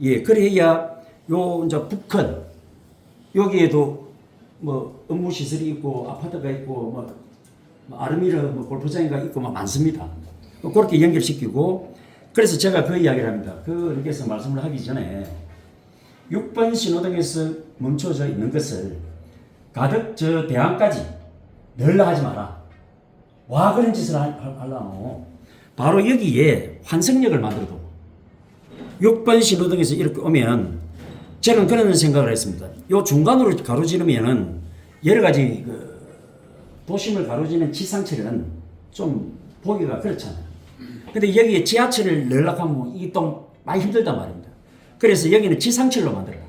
예, 그래야 요 이제 북한 여기에도 뭐 업무 시설이 있고 아파트가 있고 뭐 아르미르 뭐 골프장인가 있고 막 많습니다. 그렇게 연결시키고 그래서 제가 그 이야기를 합니다. 그렇게서 말씀을 하기 전에 6번 신호등에서 멈춰져 있는 것을 가덕 저 대항까지 널라 하지 마라. 와 그런 짓을 하려고 바로 여기에 환승역을 만들어도 6번 신호등에서 이렇게 오면 저는 그런 생각을 했습니다. 요 중간으로 가로지르면은 여러 가지 그 도심을 가로지르는 지상철은 좀 보기가 그렇잖아요. 근데 여기에 지하철을 넣으려고 하면 이 또 많이 힘들단 말입니다. 그래서 여기는 지상철로 만들어라.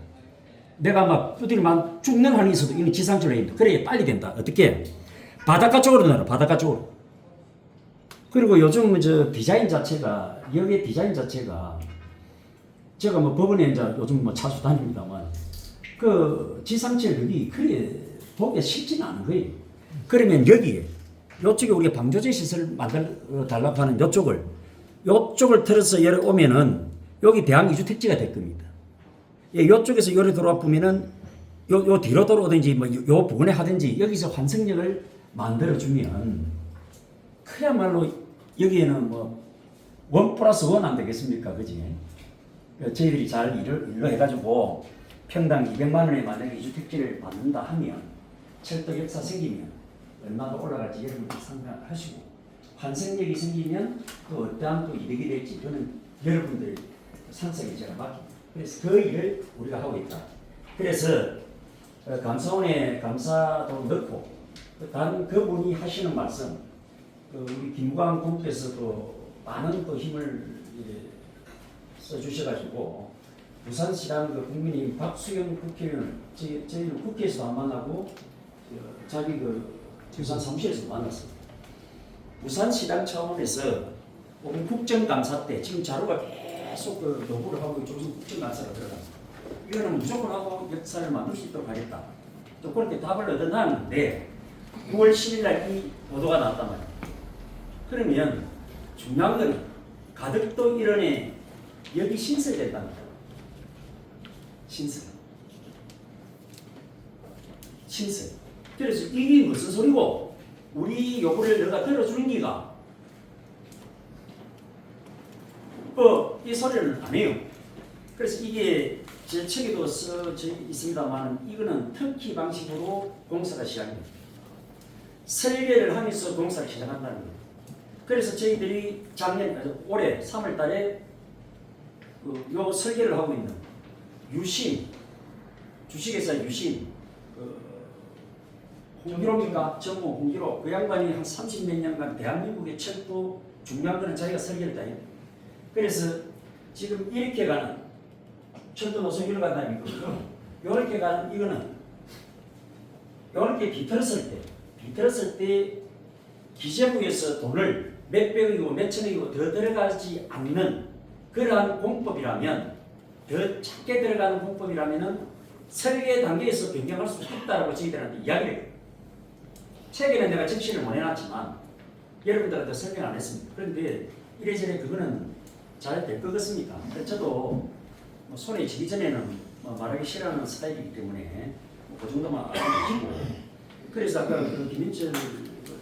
내가 막 두드리면 죽는 한이 있어도 이건 지상철로 해야 된다. 그래야 빨리 된다. 어떻게? 바닷가 쪽으로 넣어라. 바닷가 쪽으로. 그리고 요즘 저 디자인 자체가 여기 디자인 자체가 제가 뭐 법원에 이제 요즘 뭐 차수 다닙니다만 그 지상철 여기 그래 보기가 쉽지는 않은 거예요. 그러면 여기에 요쪽에 우리가 방조제 시설 만들어 달라고 하는 요쪽을 틀어서 열어 오면은 여기 대항 이주택지가 될 겁니다. 예, 요쪽에서 요래 돌아와 보면은 요 뒤로 돌아오든지 뭐 요 부근에 하든지 여기서 환승역을 만들어 주면 그야말로 여기에는 뭐 1+1 안 되겠습니까? 그지? 저희들이 잘 일로 해가지고 평당 200만 원에 만약에 이주택지를 만든다 하면 철도 역사 생기면 얼마나 올라갈지 여러분들 상상하시고 환승역이 생기면 또 어떠한 또 이득이 될지 그는 여러분들 상상에 제가 맡깁니다. 그래서 그 일을 우리가 하고 있다. 그래서 감사원에 감사도 넣고 다른 그분이 하시는 말씀 우리 김광 군께서도 많은 또 힘을 써주셔가지고 부산시당 그 국민의힘 박수영 국회의원 저희는 국회에서도 안 만나고 자기 그 부산 사무실에서 만났습니다. 부산시당 차원에서 오늘 국정감사 때 지금 자료가 계속 그 요구를 하고 조선 국정감사가 들어갑니다. 이거는 무조건 하고 역사를 만들 수 있도록 하겠다. 또 그렇게 답을 얻어놨는데 9월 10일 날 이 보도가 나왔단 말이에요. 그러면 중요한 건 가덕도 일원에 여기 신설된답니다. 신설. 그래서 이게 무슨 소리고 우리 요구를 너가 들어주는 기가 이 소리를 안 해요. 그래서 이게 제 책에도 써져 있습니다만 이거는 터키 방식으로 공사가 시작됩니다. 설계를 하면서 공사를 시작한다는 거예요. 그래서 저희들이 올해 3월 달에 요 설계를 하고 있는 유심, 주식회사 유심, 홍기로입니까? 정모 홍기로. 그 양반이 한 30몇 년간 대한민국의 철도 중요한 거는 자기가 설계를 다 했다. 그래서 지금 이렇게 가는 철도 노선 이렇게 간다는 거죠. 이렇게 가는 이거는 이렇게 비틀었을 때 기재부에서 돈을 몇백억이고 몇천억이고 더 들어가지 않는 그러한 공법이라면, 더 작게 들어가는 공법이라면은 설계 단계에서 변경할 수 있다라고 저희들한테 이야기를 해요. 책에는 내가 적시를 못 해놨지만 여러분들한테 설명 안 했습니다. 그런데 이래저래 그거는 잘 될 것 같습니다. 저도 뭐 손에 쥐기 전에는 말하기 싫어하는 스타일이기 때문에 그 정도만 알고 계시고, 그래서 아까 그 김인철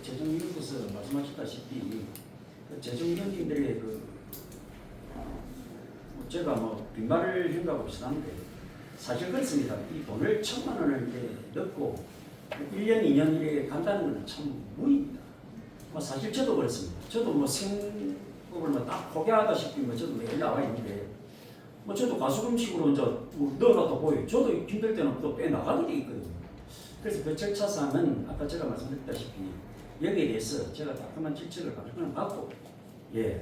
재정위원께서 말씀하셨다시피 그 재정위원님들의 제가 뭐 빈말을 생각하고 있었는데 사실 그렇습니다. 이 돈을 1,000만 원을 이제 넣고 1년, 2년 이렇게 간다는 것은 참 무리입니다. 뭐 사실 저도 그렇습니다. 저도 뭐 생업을 딱 포기하다시피 저도 매일 나와 있는데 저도 가수금식으로 이제 넣어놔도 보여요. 저도 힘들 때는 또 빼 나가게 돼 있거든요. 그래서 그 절차상은 아까 제가 말씀드렸다시피 여기에 대해서 제가 따끔한 질책을 받고, 예.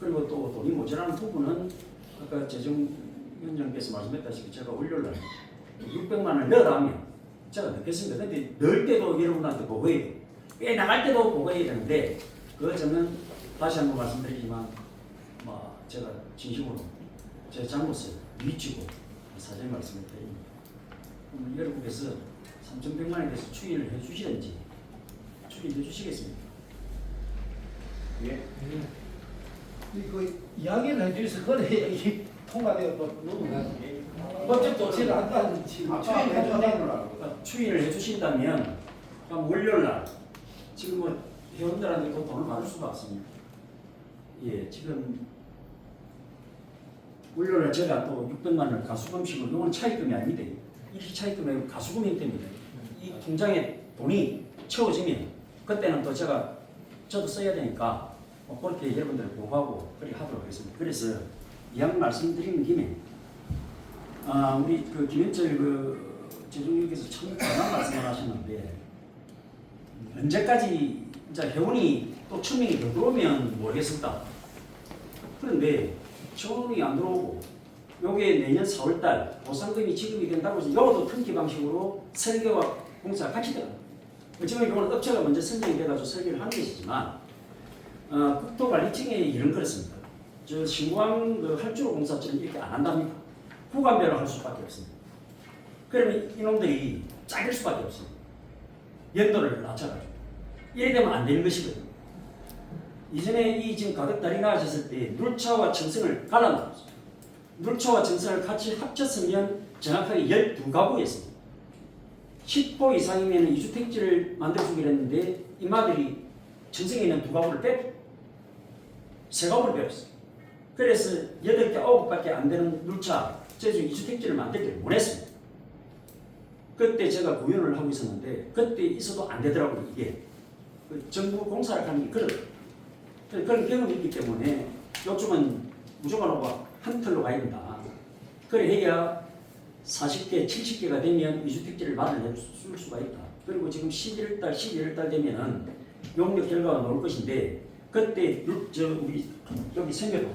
그리고 또 돈이 모자라는 부분은 아까 재정위원장께서 말씀했다시피 제가 월요일날 600만 원을 넣으라면 제가 넣겠습니다. 근데 넣을 때도 여러분한테 보고해요. 빼 나갈 때도 보고해야 되는데 그 점은 다시 한번 말씀드리지만 제가 진심으로 제 잘못을 미치고 사전에 말씀을 드립니다. 여러분께서 3,100만 원에 대해서 추인을 해주시는지 추인해 주시겠습니까? 예. 그 이야기를 해주셔서 그래 이게 통과되어 또 넘어가지. 어쨌든 도치를 한다는 추인을 해주신다면 그럼 월요일날 지금 뭐 회원들한테 또 돈을 받을 수가 없습니다. 예, 지금 월요일날 제가 또 600만 원을 가수금식으로, 이건 차입금이 아닙니다. 일시 차입금이 아니고 가수금 형태입니다. 이 통장에 돈이 채워지면 그때는 또 저도 써야 되니까 그렇게 여러분들 보고하고 그렇게 하도록 하겠습니다. 그래서 이왕 말씀드리는 김에 우리 그 김현철 재정위원께서 참 중요한 말씀을 하셨는데, 언제까지 이제 회원이 또 1,000명이 더 들어오면 모르겠습니다. 그런데 1,000명이 안 들어오고 요게 내년 4월달 보상금이 지급이 된다고 해서 이것도 turnkey 방식으로 설계와 공사가 같이 들어가요. 어쩌면 이거는 업체가 먼저 선정이 돼가지고 설계를 하는 것이지만 국토관리청의 일은 그렇습니다. 저 신광 할주로 공사처럼 이렇게 안 한답니다. 구간별로 할 수밖에 없습니다. 그러면 이놈들이 짜길 수밖에 없습니다. 연도를 낮춰가지고. 이래 되면 안 되는 것이거든요. 이전에 이 지금 가덕다리 나가셨을 때 눌차와 청성을 갈라놨어요. 눌차와 청성을 같이 합쳤으면 정확하게 12가구였습니다. 10호 이상이면 2주택지를 만들어주기로 했는데 인마들이 청성에 있는 2가구를 빼고 3가구를 빼었어요. 그래서 8개, 9밖에 안 되는 눌차 제주 2주택지를 만들기를 원했습니다. 그때 제가 구현을 하고 있었는데 그때 있어도 안 되더라고요. 이게 정부 공사를 하는 게 그런 경험이 있기 때문에 요즘은 무조건 한 틀로 가야 된다. 그래 해야 40개, 70개가 되면 2주택지를 마련해 줄 수가 있다. 그리고 지금 11월달, 12월달 되면은 용역 결과가 나올 것인데 그때 우리 여기 생겨도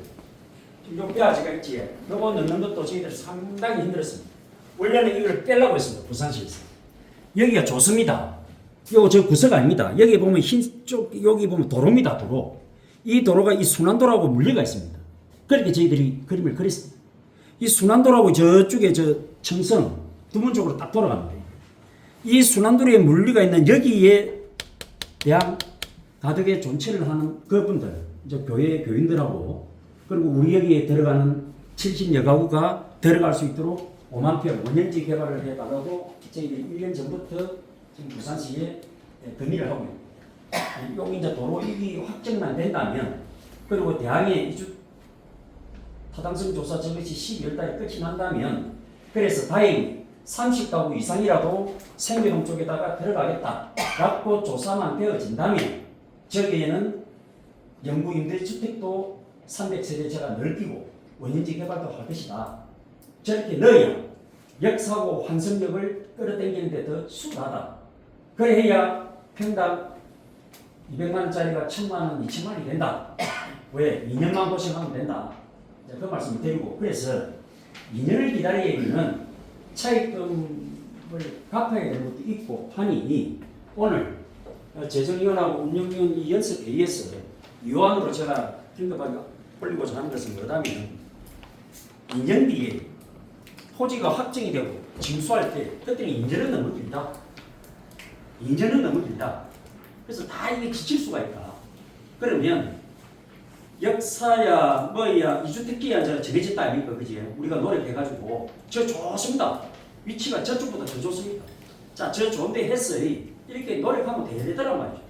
요 뼈아지가 있지. 요거 넣는 것도 저희들 상당히 힘들었습니다. 원래는 이걸 빼려고 했습니다. 부산시에서. 여기가 좋습니다. 요거 저 구석 아닙니다. 여기 보면 여기 보면 도로입니다. 도로. 이 도로가 이 순환도로하고 물리가 있습니다. 그렇게 저희들이 그림을 그렸습니다. 이 순환도로하고 저쪽에 청성 두 번 쪽으로 딱 돌아갑니다. 이 순환도로에 물리가 있는 여기에 대한 가덕의 존치를 하는 그분들, 이제 교회 교인들하고 그리고 우리 여기에 들어가는 70여 가구가 들어갈 수 있도록 5만 평 원년지 개발을 해달라고 저희들이 1년 전부터 지금 부산시에 건의를 하고 있습니다. 여기 이제 도로 이기 확정만 된다면 그리고 대항에 타당성 조사 저것이 12월 달에 끝이 난다면 그래서 다행히 30가구 이상이라도 생계동 쪽에다가 들어가겠다 라고 조사만 되어진다면 저기에는 영구 임대주택도 300세대제가 넓히고 원인지 개발도 할 것이다. 저렇게 넣어야 역사고 환승력을 끌어당기는 데 더 수월하다. 그래야 평당 200만 원짜리가 1000만 원, 2000만 원이 된다. 왜? 2년만 고생하면 된다. 그 말씀을 드리고 그래서 2년을 기다리는 차입금을 갚아야 되는 것도 있고 하니 오늘 재정위원하고 운영위원 이 연습회의에서 요안으로 제가 긴급하게 올리고자 하는 것은 뭐냐면 2년 뒤에 토지가 확정이 되고 징수할 때 그때는 2년은 너무 길다. 2년은 너무 길다. 그래서 다 이게 지칠 수가 있다. 그러면 역사야 뭐야 이주택지야 정해졌다 아닙니까? 그지? 우리가 노력해가지고 저 좋습니다. 위치가 저쪽보다 더 좋습니다. 자, 저 좋은데 했어요. 이렇게 노력하면 되더란 말이죠.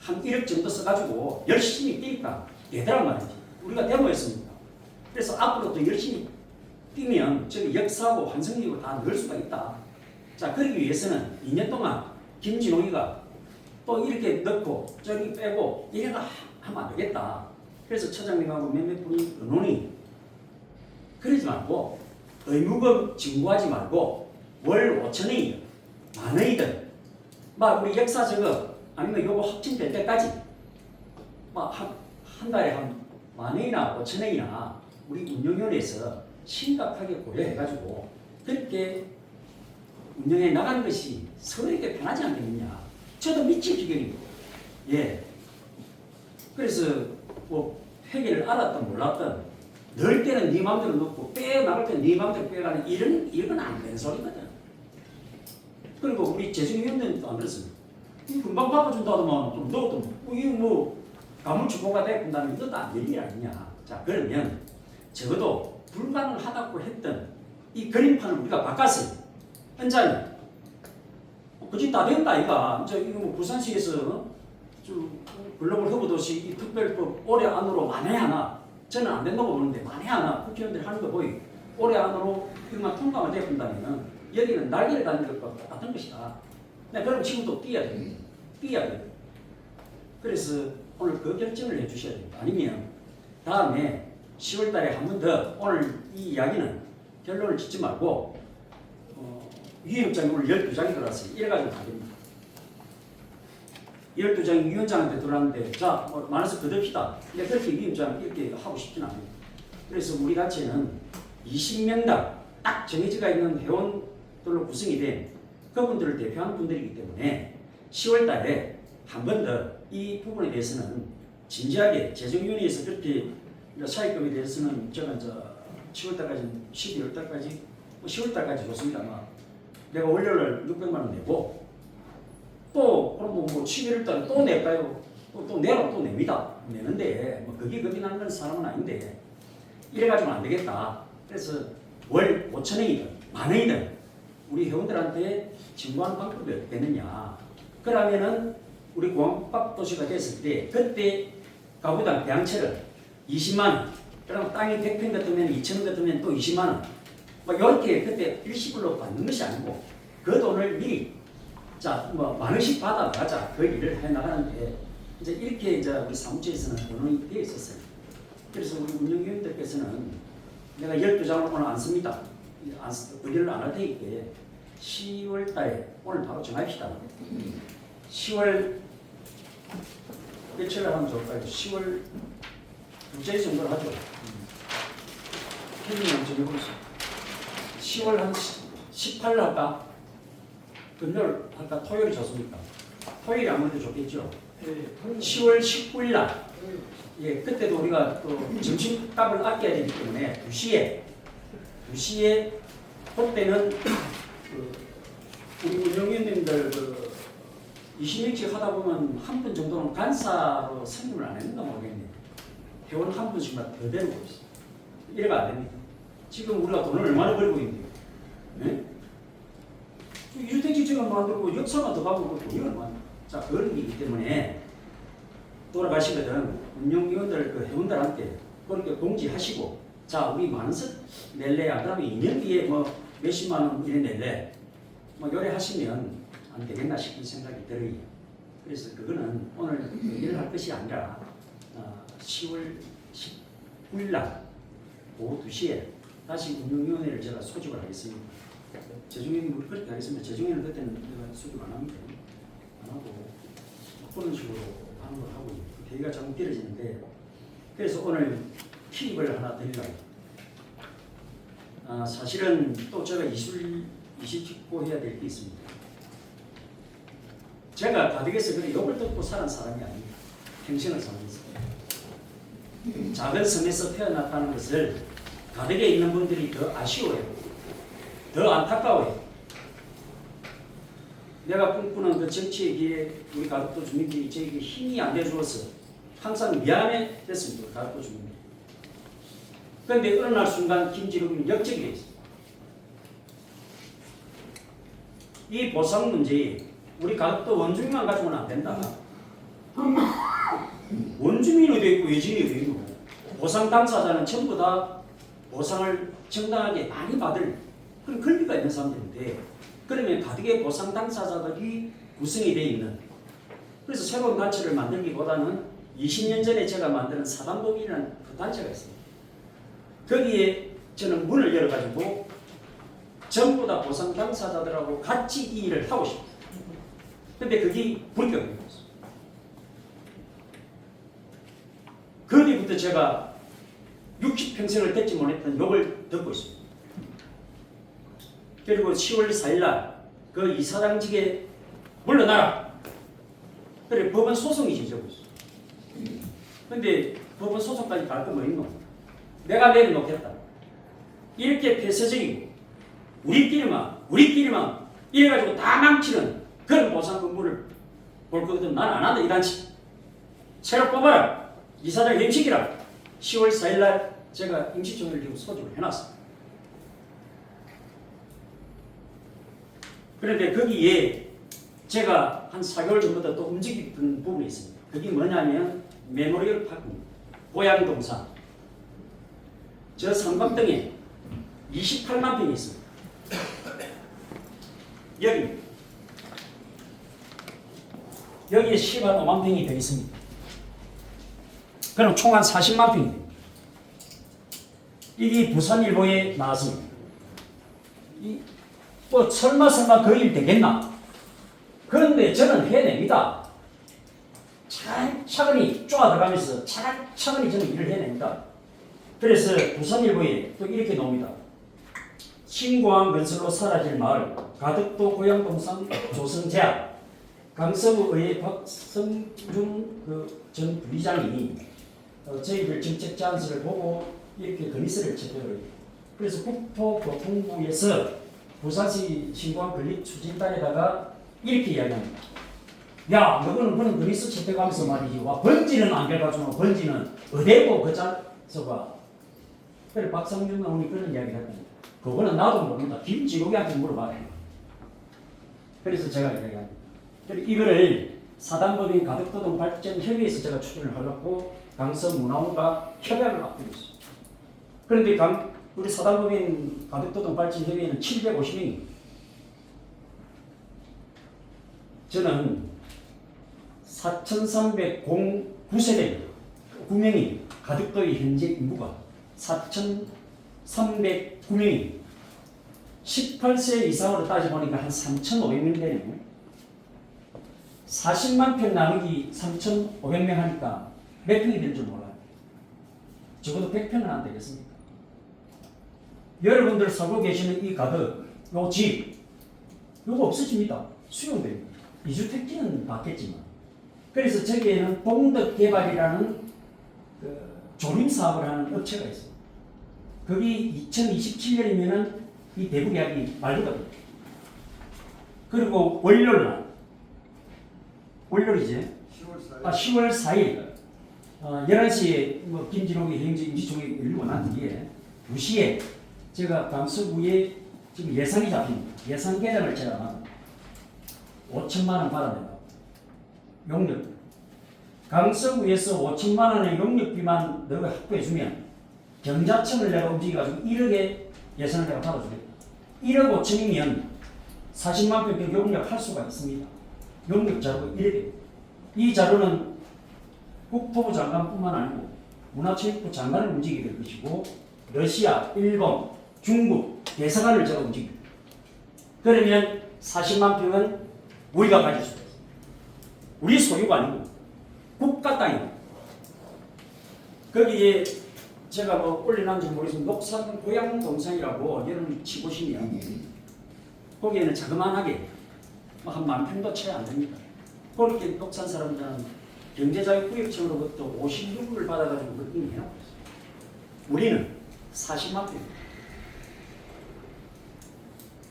한 1억 정도 써가지고 열심히 뛰니까 되더란 말이지. 우리가 데모했습니다. 그래서 앞으로 또 열심히 뛰면 저기 역사하고 환승력을 다 넣을 수가 있다. 자, 그러기 위해서는 2년 동안 김진홍이가 또 이렇게 넣고 저기 빼고 이래가 하면 안 되겠다. 그래서 처장님하고 몇몇 분이 의논이 그러지 말고 의무금 징구하지 말고 월 5천원이든 만원이든 막 우리 역사 저거 아니면 요거 확진될 때까지 막 한 달에 한 만원이나 5천원이나 우리 운영위원회에서 심각하게 고려해가지고 그렇게 운영해 나가는 것이 서로에게 편하지 않겠느냐. 저도 미칠 지경이고 예. 그래서 뭐 회계를 알았든 몰랐든 넣을 때는 네 마음대로 넣고 빼나갈 때는 네 마음대로 빼가는 이런 안 되는 소리거든. 그리고 우리 재정위원들도 안 그렇습니다. 금방 바꿔준다더만 좀 넣어도 이거 뭐 가물치고가 돼본다면 이것도 안 될 일 아니냐. 자, 그러면 적어도 불가능하다고 했던 이 그림판을 우리가 바꿨어요. 현장에 그짓 다 된다 이가 이제 이거 뭐 부산시에서 좀 글로벌 허브도시 이 특별법 올해 안으로 만에 하나 저는 안 된다고 보는데 만에 하나 국회의원들이 하는 거 보이 올해 안으로 이것만 통과가 되어본다면 여기는 날개를 달는 것과 똑같은 것이다. 네, 그럼 지금도 뛰어야 돼. 뛰어야 돼. 그래서 오늘 그 결정을 해주셔야 됩니다. 아니면 다음에 10월 달에 한 번 더 오늘 이 이야기는 결론을 짓지 말고 위원장이 오늘 12장이 들어왔어요. 이래가지고 안 됩니다. 12장이 위원장한테 들어왔는데 자, 뭐 많아서 거듭시다. 근데 그렇게 위원장 이렇게 하고 싶지는 않아요. 그래서 우리 단체는 20명당 딱 정해져가 있는 회원들로 구성이 된 그분들을 대표하는 분들이기 때문에 10월 달에 한 번 더 이 부분에 대해서는 진지하게 재정위원회에서 그렇게 차입금에 대해서는 제가 이제 10월 달까지 12월 달까지 10월 달까지 좋습니다만 내가 월요일 600만 원 내고 또 그럼 뭐 11월 달에 또 낼까요? 또 내라 또 냅니다. 내는데 뭐 그게 겁이 나는 사람은 아닌데 이래가지고는 안 되겠다. 그래서 월 5천원이든 만원이든 우리 회원들한테 징구하는 방법이 어떻게 되느냐. 그러면은 우리 공항밥 도시가 됐을 때 그때 가구당 배양채를 20만 원, 그럼 땅이 100평 같으면 2,000원 같으면 또 20만 원. 막 이렇게 그때 일시불로 받는 것이 아니고 그 돈을 미리 자 뭐 만 원씩 받아 나가자 그 일을 해 나가는데 이제 이렇게 이제 우리 사무처에서는 의논이 되어 있었어요. 그래서 우리 운영위원들께서는 내가 12장을 오늘 안 씁니다. 의견을 안 할 테니까 10월 달에 오늘 바로 정합시다. 10월 며칠을 하면 좋을까요? 10월 두째 정도를 하죠. 혜진이 좀 해보겠습니다. 10월 한 18일 할까? 금요일 할까? 토요일이 좋습니까? 토요일이 아무래도 좋겠죠. 10월 19일 날, 예, 그때도 우리가 또 점심값을 아껴야 되기 때문에 2시에 그때는 우리 운영위원님들 20년씩 하다 보면 한 분 정도는 간사로 선임을 안 했는가 모르겠네요. 회원 한 분씩만 더 데리고 있어요. 이래가 안 됩니다. 지금 우리가 돈을 얼마나 벌고 있는데요. 네? 유주택지층을 만들고 역사만 더 가고 돈이 얼마나. 자, 그런 일이기 때문에 돌아가시거든 운영위원들 그 회원들한테 그렇게 공지하시고 자 우리 만원 낼래 안 그러면 2년 뒤에 뭐 몇십만 원 이래 낼래 뭐 요래 하시면 안 되겠나 싶은 생각이 들어요. 그래서 그거는 오늘 얘기를 할 것이 아니라 10월 19일 날 오후 2시에 다시 운영위원회를 제가 소집을 하겠습니다. 재중에는 뭐 그렇게 하겠습니다. 재중에는 그때는 제가 소집 안 합니다. 안 하고 그런 식으로 하는 걸 하고 계기가 잘못 길어지는데 그래서 오늘 팁을 하나 드리려고. 사실은 또 제가 이슈짓고 해야 될 게 있습니다. 제가 가덕에서 그래 욕을 듣고 사는 사람이 아닙니다. 평생을 살면서 작은 섬에서 태어났다는 것을 가덕에 있는 분들이 더 아쉬워해요. 더 안타까워해요. 내가 꿈꾸는 그 정치의 길에 우리 가덕도 주민들이 저에게 힘이 안 돼주어서 항상 미안했습니다. 가덕도 주민들. 그런데 어느 날 순간 김지록은 역적이 되어 있습니다. 이 보상 문제에 우리 가덕도 원주민만 가지고는 안 된다. 원주민이 되어 있고 외지인이 되어 있고 보상 당사자는 전부 다 보상을 정당하게 많이 받을 그런 권리가 있는 사람들인데 그러면 가덕의 보상 당사자들이 구성이 되어 있는 그래서 새로운 단체를 만들기보다는 20년 전에 제가 만드는 사단법인이라는 그 단체가 있습니다. 거기에 저는 문을 열어가지고 전부 다 보상 당사자들하고 같이 이 일을 하고 싶어요. 근데 그게 불격이 됐어요. 그 뒤부터 제가 60평생을 듣지 못했던 욕을 듣고 있습니다. 그리고 10월 4일날 그 이사장직에 물러나라. 그래 법원 소송이 진정고 있어요. 근데 법원 소송까지 갈 거면 있노? 내가 내려놓겠다. 이렇게 폐쇄적이고 우리끼리만 이래가지고 다 망치는 그런 보상 근무를 볼 거거든. 나는 안 한다 이 단체. 새로 뽑아라. 이사장 임시기라. 10월 4일날 제가 임시총회를 지금 소집을 해놨습니다. 그런데 거기에 제가 한 4개월 전부터 또 움직이던 부분이 있습니다. 그게 뭐냐면 메모리얼 파크입니다. 고양동산. 저 삼각등에 28만 평이 있습니다. 여기에 15만 평이 되어 있습니다. 그럼 총 한 40만 평이 됩니다. 이게 부산일보에 나왔습니다. 뭐 설마 그 일 되겠나? 그런데 저는 해냅니다. 차근히 쪼아 들어가면서 차근히 저는 일을 해냅니다. 그래서 부산일보에 또 이렇게 나옵니다. 신고한 건설로 사라질 마을 가덕도 고양동산 조성제약 강서구의회 박성준 전 부의장이 저희들 정책 제안서를 보고 이렇게 건의서를 채택을 해요. 그래서 국토교통부에서 부산시 신고한 건립 추진단에다가 이렇게 이야기합니다. 야, 너는 그런 건의서 채택하면서 말이지. 와, 번지는 안 돼가지고 번지는 어디고 그 짜서 봐. 그래 박성준 나오니 그런 이야기를 했더니 그거는 나도 모른다. 김지록이한테 물어봐야 해. 그래서 제가 이야기합니다. 이거를 사단법인 가덕도동 발전 협의회에서 제가 추진을 하려고 강서문화원과 협약을 앞두고 있습니다. 그런데 우리 사단법인 가덕도동 발전 협의회는 750명입니다. 저는 4,309세대 9명이 가덕도의 현재 인구가 4,309명이 18세 이상으로 따져보니까 한 3,500명 되네요. 40만 평 나누기 3,500명 하니까 몇 평이 될 줄 몰라요. 적어도 100평은 안 되겠습니까? 여러분들 살고 계시는 이 가덕, 요 집, 요거 없어집니다. 수용됩니다. 이주택지는 받겠지만. 그래서 저기에는 동덕개발이라는 조림 사업을 하는 업체가 있어요. 거기 2027년이면은 이 대부 계약이 만료됩니다. 그리고 월요일이지? 10월 4일 11시에 뭐 김진홍이 행정 임시총회 열리고 난 뒤에 2시에 제가 강서구에 지금 예산이 잡힙니다. 예산 계량을 제가 5천만 원 받아낸다. 용역. 강서구에서 5천만 원의 용역비만 너가 확보해주면 경자청을 내가 움직여가지고 1억의 예산을 내가 받아주겠다. 1억 5천이면 40만 평 용역할 수가 있습니다. 용역 자료가 1억이에요. 이 자료는 국토부 장관뿐만 아니고 문화체육부 장관을 움직이게 될 것이고 러시아, 일본, 중국 대사관을 제가 움직입니다. 그러면 40만 평은 우리가 가질 수 있어요. 우리 소유가 아니고 국가 땅입니다. 거기에 제가 뭐 올려놨는지 모르겠지만 녹산 고향 동산이라고 여러분 치보시면 거기에는 자그만하게 한 10,000평도 채 안 됩니다. 그렇게 녹산 사람들은 경제자유구역청으로부터 56을 받아가지고 그걸 이미 해놨고 있어요. 우리는 40만 평.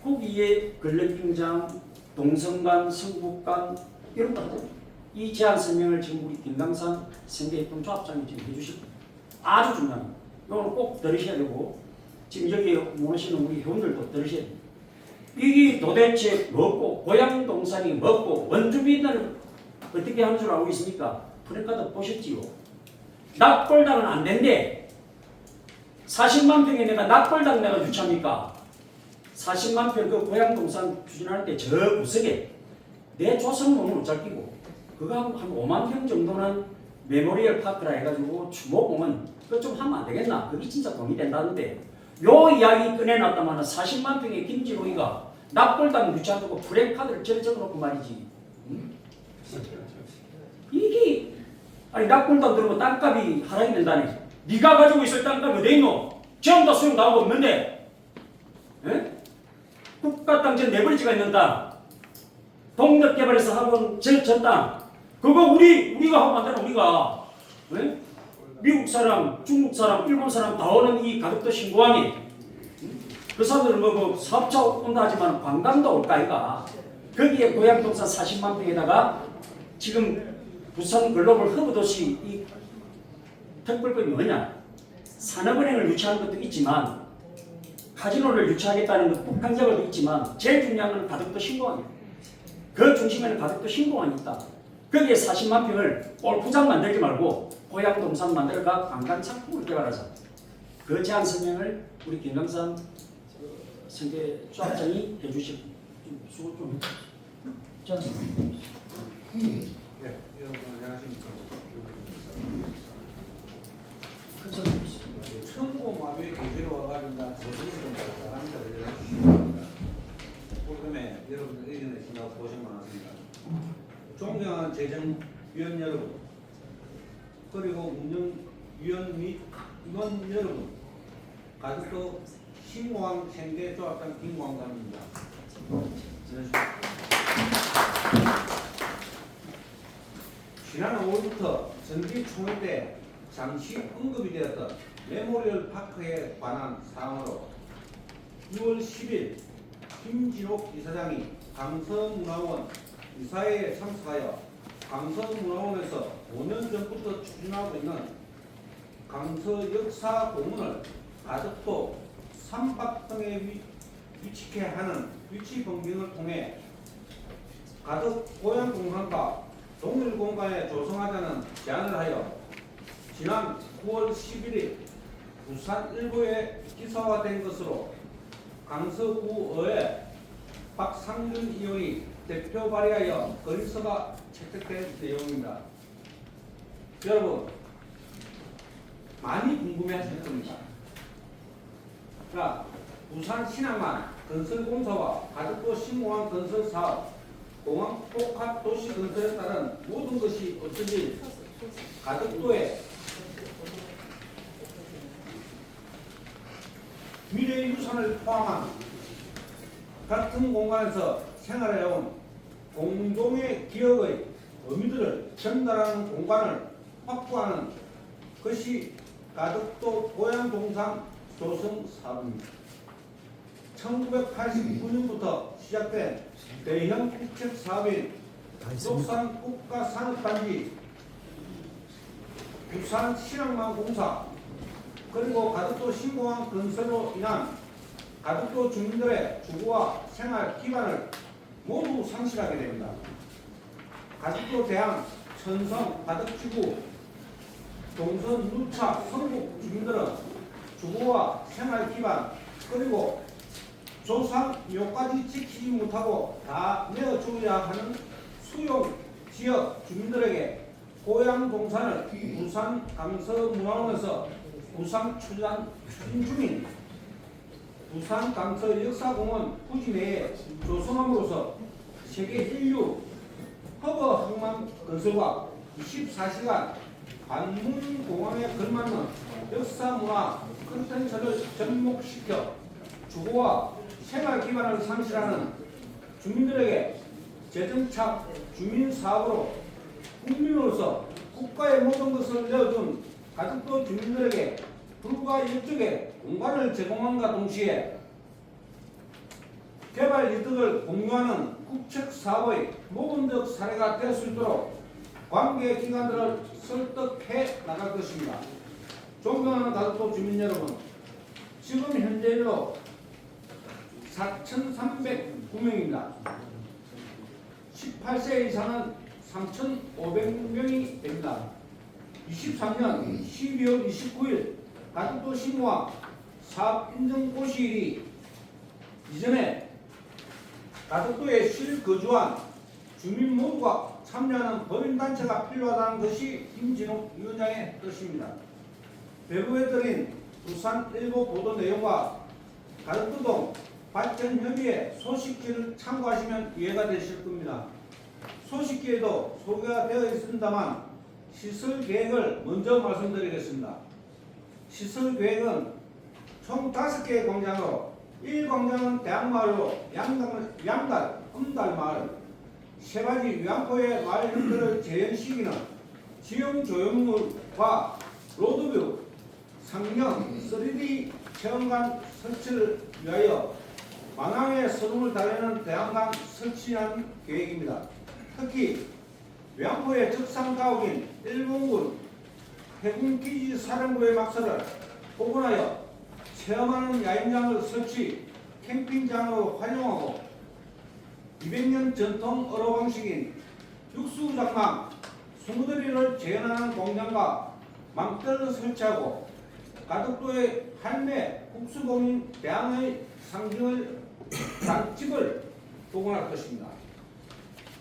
거기에 근력빙장, 동성관, 성북관 이런 것들 이 제안 설명을 지금 우리 김강산 생계협동 조합장이 지금 해주실 거예요. 아주 중요합니다. 이거는 꼭 들으셔야 되고 지금 여기 모시는 우리 회원들도 들으셔야 됩니다. 이게 도대체 뭐고 고향동산이 뭐고 원주민들은 어떻게 하는 줄 알고 있습니까? 프랭카드 보셨지요? 낙골당은 안 된대. 40만 평에 내가 낙골당 내가 유치합니까? 40만 평 그 고향동산 추진할 때 저 구석에 내 조선공은 못 잡히고 그거 한 5만 평 정도는 메모리얼 파크라 해가지고 추모공은 그거 좀 하면 안 되겠나? 그게 진짜 돈이 된다는데 요 이야기 꺼내놨다마는 40만 평의 김지로이가 낙골당 유치한다고 프랭카드를 적어놓고 말이지. 응? 이게 아니 낙골당 들으면 땅값이 하락이 된다니. 네가 가지고 있을 땅값이 어디 있노? 전부 다 수용 당하고 없는데. 에? 국가 땅 전 네버리지가 있는 땅. 동덕개발에서 하고 저 땅. 그거 우리가 하면 안 되나 우리가. 에? 미국 사람, 중국 사람, 일본 사람 다 오는 이 가덕도 신고항이 그 사람들은 뭐 사업자 온다 하지만 관광도 올까 이가. 거기에 고향동산 40만 평에다가 지금 부산 글로벌 허브 도시 이 특별법이 뭐냐? 산업은행을 유치하는 것도 있지만 카지노를 유치하겠다는 것 북한적으로 있지만 제일 중요한 건 가덕도 신공항이에요. 그 중심에는 가덕도 신공항이 있다. 거기에 40만 평을 골프장 만들지 말고 고향동산 만들어가 관광상품을 개발하자. 그 제안 설명을 우리 김강산 선대 조합장이 해주실 수고 좀 해주세요. 네, 여러분 안녕하십니까. 청고마비의 계기로 와가지고 나 저승을 좀 잘합니다. 그다음에 여러분들 의견을 주셔서 고생 많았습니다. 존경하는 재정위원 여러분, 그리고 운영위원 및 임원 여러분, 가족도 신공항 생계조합장 김광담입니다. 지난 5월부터 정기총회 때 잠시 언급이 되었던 메모리얼 파크에 관한 사항으로 6월 10일 김진옥 이사장이 강서문화원 이사회에 참석하여 강서문화원에서 5년 전부터 추진하고 있는 강서 역사 공원을 가덕도 삼박등에 위치케 하는 위치 변경을 통해 가덕 고향동산과 동일 공간에 조성하자는 제안을 하여 지난 9월 11일 부산일보에 기사화된 것으로 강서구의회 박상준 의원이 대표 발의하여 건의서가 채택된 내용입니다. 여러분 많이 궁금해하실 겁니다. 자, 부산 신항만 건설공사와 가덕도 신공항 건설 사업, 공항 복합 도시 건설에 따른 모든 것이 어쩐지 가덕도에 미래유산을 포함한 같은 공간에서 생활해온 공동의 기억의 의미들을 전달하는 공간을 확보하는 것이 가덕도 고향동산 조성 사업입니다. 1989년부터 시작된 대형 국책 사업인 녹산 국가산업단지, 부산 신항만 공사, 그리고 가덕도 신공항 건설로 인한 가덕도 주민들의 주거와 생활 기반을 모두 상실하게 됩니다. 가덕도 대항 천성, 가덕지구, 동선, 누차, 성북 주민들은 주거와 생활 기반 그리고 조상 묘까지 지키지 못하고 다 내어줘야 하는 수용 지역 주민들에게 고향 동산을 부산 강서문화원에서 부산 추진 중인 부산 강서 역사공원 부지 내에 조성함으로써 세계 인류 허브 항만 건설과 24시간 관문 공항에 걸맞는 역사문화 콘텐츠를 접목시켜 주거와 생활 기반을 상실하는 주민들에게 재정착 주민사업으로 국민으로서 국가의 모든 것을 내어준 가덕도 주민들에게 불과 일종의 공간을 제공함과 동시에 개발 이득을 공유하는 국책 사업의 모범적 사례가 될 수 있도록 관계 기관들을 설득해 나갈 것입니다. 존경하는 가덕도 주민 여러분, 지금 현재일로 4,309명입니다. 18세 이상은 3,500명이 됩니다. 23년 12월 29일 가덕도 시무와 사업 인정 고시일이 이전에 가덕도에 실거주한 주민 모두가 참여하는 법인단체가 필요하다는 것이 김진욱 위원장의 뜻입니다. 배부에 드린 부산일보 보도 내용과 가덕도동 발전협의회 소식지를 참고하시면 이해가 되실 겁니다. 소식지에도 소개가 되어 있습니다만 시설 계획을 먼저 말씀드리겠습니다. 시설 계획은 총 5개의 광장으로 1광장은 대학마을로 양달, 음달마을, 세바지 위안포의 마을 형태를 재현시키는 지형 조형물과 로드뷰, 상경, 3D 체험관 설치를 위하여 만왕의 서름을 달래는 대항강 설치한 계획입니다. 특히 위안포의 적상가옥인 일본군 해군기지 사령부의 막사를 복원하여 체험하는 야영장을 설치, 캠핑장으로 활용하고 200년 전통 어로 방식인 육수장망, 송두리를 재현하는 공장과 망대를 설치하고 가덕도의 할매 국수공인 대항의 상징을 장집을 복원할 것입니다.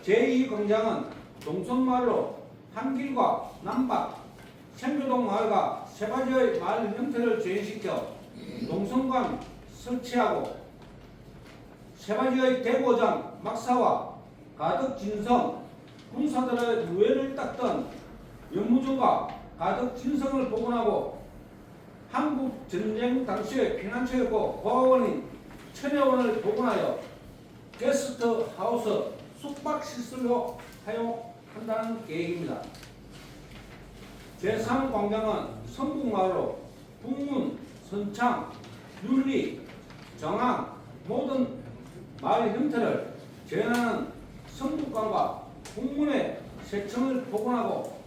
제2광장은 동선마을로 한길과 남박, 생교동 마을과 세바지의 마을 형태를 재현시켜 동성관 설치하고 세바지의 대고장 막사와 가덕 진성 군사들의 무예를 닦던 연무전과 가덕 진성을 복원하고 한국 전쟁 당시의 피난처였고 고아원인 천여원을 복원하여 게스트 하우스 숙박 시설로 사용한다는 계획입니다. 제3광장은 성북마을로 북문, 선창, 윤리, 정항 모든 마을 형태를 재현하는 성북관과 북문의 세청을 복원하고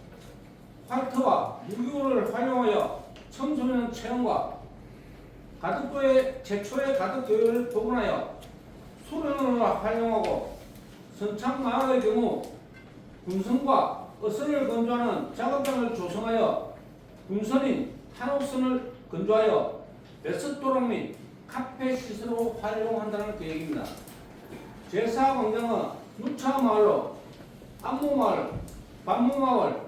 활터와 무교를 활용하여 청소년 체험과 가덕도의 최초의 가덕교회를 복원하여 수련을 활용하고 선창마을의 경우 군선과 어선을 건조하는 작업장을 조성하여 군선인 한옥선을 건조하여 레스토랑 및 카페 시설로 활용한다는 계획입니다. 제4광장은 누차마을로 안모마을, 반모마을,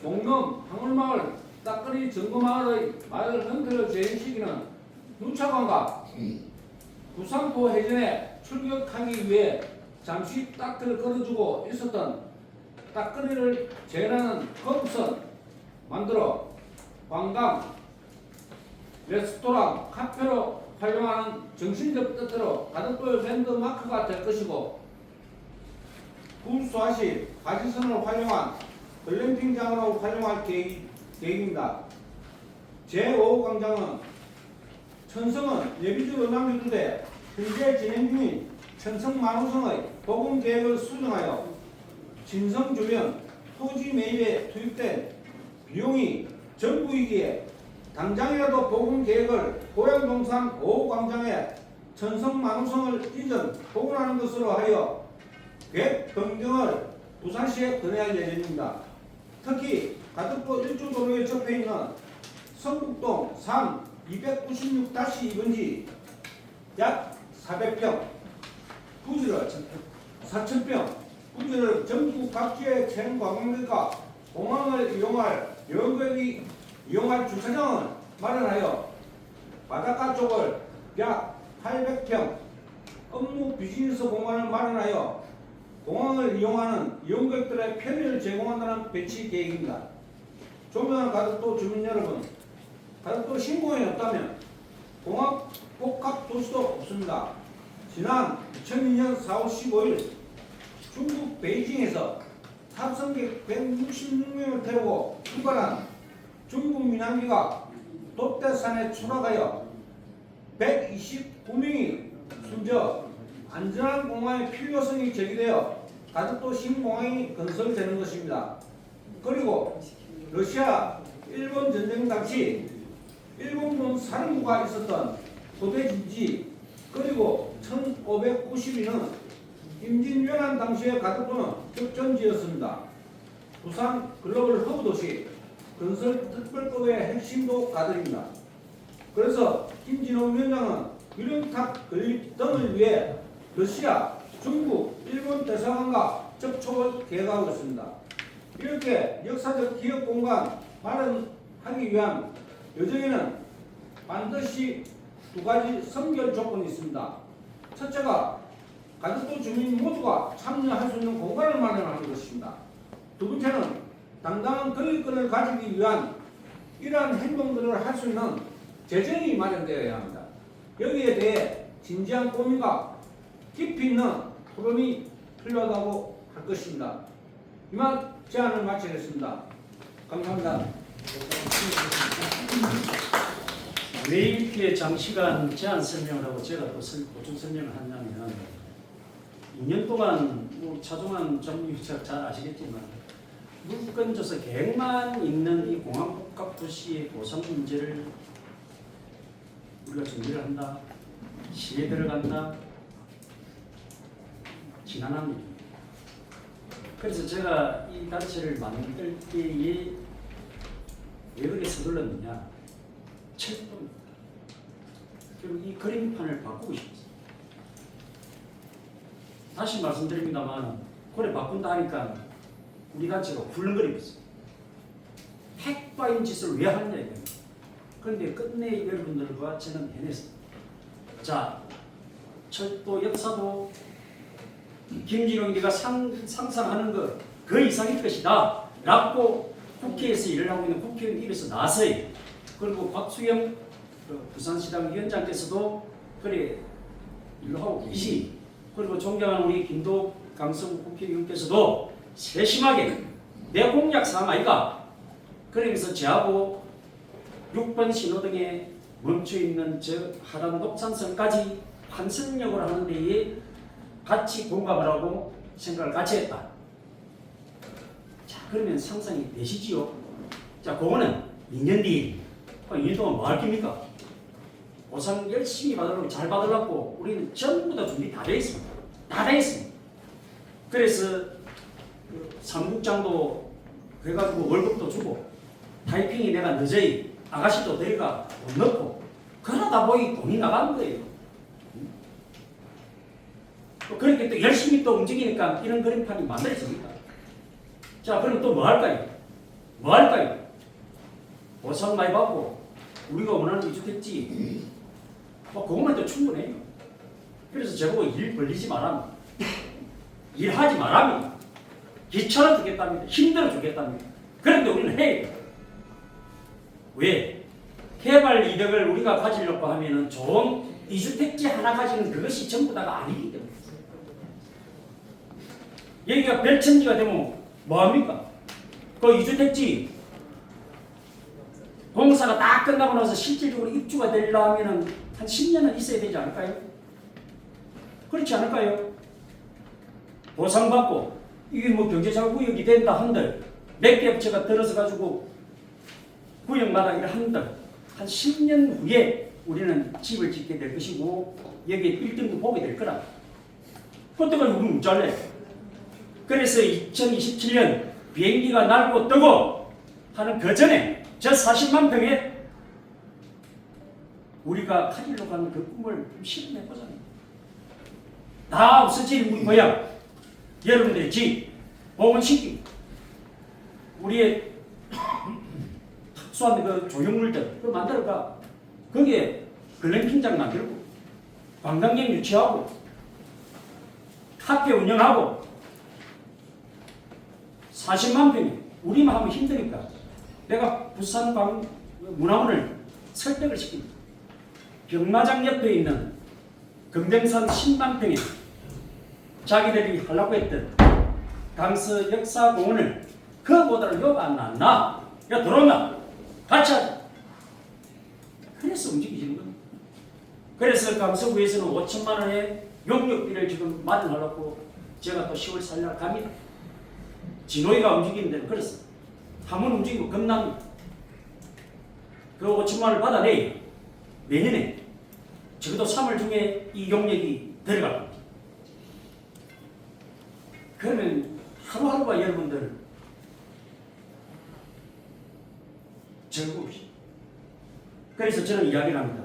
목넘, 항울마을, 따끄리 정거마을의 마을 형태를 재현시키는 누차관과 부산포 해전에 출격하기 위해 잠시 따크를 걸어주고 있었던 따끄리를 재현하는 거북선 만들어 관광, 레스토랑, 카페로 활용하는 정신적 뜻으로 가덕도의 랜드마크가 될 것이고 굴수화실, 가지선을 활용한 글램핑장으로 활용할 계획입니다. 제5광장은 천성은 예비지로 남겨두되 현재 진행 중인 천성만호성의 복원계획을 수정하여 진성 주변 토지 매입에 투입된 비용이 정부이기에 당장이라도 복원계획을 고양동산 5광장에 천성만호성을 이전 복원하는 것으로 하여 계획 변경을 부산시에 건의할 예정입니다. 특히 가덕도 1조 도로에 접해 있는 성북동 3 296-2번지 약 400평 부지를 4,000평 부지를 전국 각지의 체험 관광객과 공항을 이용할 여행객이 이용할 주차장을 마련하여 바닷가 쪽을 약 800평 업무 비즈니스 공간을 마련하여 공항을 이용하는 이용객들의 편의를 제공한다는 배치 계획입니다. 존경하는 가덕도 주민 여러분, 가덕도 신공항이 없다면 공항 복합 도시도 없습니다. 지난 2002년 4월 15일 중국 베이징에서 탑승객 166명을 태우고 출발한 중국 민항기가 돛대산에 추락하여 129명이 숨져 안전한 공항의 필요성이 제기되어 가덕도 신공항이 건설되는 것입니다. 그리고 러시아 일본 전쟁 당시 일본군 사령부가 있었던 고대진지 그리고 1592년 임진왜란 당시의 가덕도는 격전지였습니다. 부산 글로벌 허브 도시 건설 특별법의 핵심도 가덕입니다. 그래서 김진호 위원장은 유령탑 건립 등을 위해 러시아, 중국, 일본 대사관과 접촉을 계획하고 있습니다. 이렇게 역사적 기업 공간 마련하기 위한 여정에는 반드시 두 가지 선결 조건이 있습니다. 첫째가 가덕도 주민 모두가 참여할 수 있는 공간을 마련하는 것입니다. 두 번째는 당당한 거리권을 가지기 위한 이러한 행동들을 할 수 있는 재정이 마련되어야 합니다. 여기에 대해 진지한 고민과 깊이 있는 토론이 필요하다고 할 것입니다. 이만 제안을 마치겠습니다. 감사합니다. 왜 이렇게 장시간 제안 설명을 하고 제가 또 보충 설명을 하냐면 2년 동안 차종환 정유자 잘 아시겠지만 물건조사 계획만 있는 이 공항복합도시의 보상 문제를 우리가 준비를 한다, 시에 들어간다, 지난한 일입니다. 그래서 제가 이 단체를 만들 때에 왜 그렇게 서둘렀느냐? 철도입니다. 그리고 이 그림판을 바꾸고 싶었어요. 다시 말씀드립니다만 그래 바꾼다 하니까 우리 단체가 훌렁거리고 있어요. 핵과인 짓을 왜 하느냐 이겁니다. 그런데 끝내 여러분들과 저는 해냈습니다. 자, 철도 역사도 김진홍이가 상상하는 것 그 이상일 것이다 라고 국회에서 일을 하고 있는 국회의원 입에서 나서요. 그리고 곽수영 부산시당 위원장께서도 그래 일을 하고 계시. 그리고 존경하는 우리 김도 강성 국회의원께서도 세심하게 내 공약 사항 아이가. 그러면서 저하고 6번 신호등에 멈춰있는 저 하단 녹산선까지 환승역을 하는 데에 같이 공감을 하고 생각을 같이 했다. 자, 그러면 상상이 되시지요? 자, 그거는 2년 뒤 2년 동안 뭐 할 겁니까? 보상 열심히 받으려고 잘 받으려고 우리는 전부 다 준비 다 돼 있습니다. 다 돼 있습니다. 그래서 삼국장도 그래가지고 월급도 주고 타이핑이 내가 늦어요. 아가씨도 데려가 돈 넣고 그러다 보니 돈이 나가는 거예요. 그렇게 또 열심히 또 움직이니까 이런 그림판이 만들어집니다. 자, 그럼 또 뭐 할까요? 뭐 할까요? 보상 많이 받고 우리가 원하는 이주택지 그것만 또 충분해요. 그래서 저보고 일 벌리지 말랍니다. 일하지 말랍니다. 귀찮아 죽겠답니다. 힘들어 죽겠답니다. 그런데 우리는 해요. 왜? 개발 이득을 우리가 가지려고 하면은 좋은 이주택지 하나 가지는 그것이 전부 다가 아니기 때문에. 여기가 별천지가 되면 뭐합니까? 그 이주택지 공사가 딱 끝나고 나서 실질적으로 입주가 되려면 한 10년은 있어야 되지 않을까요? 그렇지 않을까요? 보상받고 이게 뭐 경제자구역이 된다 한들 몇 개 업체가 들어서 가지고 구역마다 일을 한들 한 10년 후에 우리는 집을 짓게 될 것이고 여기에 빌딩도 보게 될 거라. 그때까지 우리는 못 잘래. 그래서 2027년 비행기가 날고 뜨고 하는 그 전에 저 40만 평에 우리가 가지려고 하는 그 꿈을 좀 실현해보자는 다 없어진 우리 고향 여러분들의 집 복원시키고 우리의 특수한 그 조형물들 그걸 만들어가 거기에 글램핑장 만들고 관광객 유치하고 카페 운영하고 40만 평이 우리만 하면 힘드니까 내가 부산 문화원을 설득을 시킵니다. 경마장 옆에 있는 금정산 10만 평에 자기들이 하려고 했던 강서 역사공원을 그보다는 요가 안 낫나? 야 들어온나? 같이 하자. 그래서 움직이시는 겁니다. 그래서 강서구에서는 5천만 원의 용역비를 지금 마련하려고 제가 또 10월 4일 날 갑니다. 진호이가 움직이는 데는 그렇습니다. 한번 움직이고 겁납니다. 그 5천만 원을 받아내야 내년에 적어도 3월 중에 이 용역이 들어갈 겁니다. 그러면 하루하루가 여러분들 즐거우시. 그래서 저는 이야기를 합니다.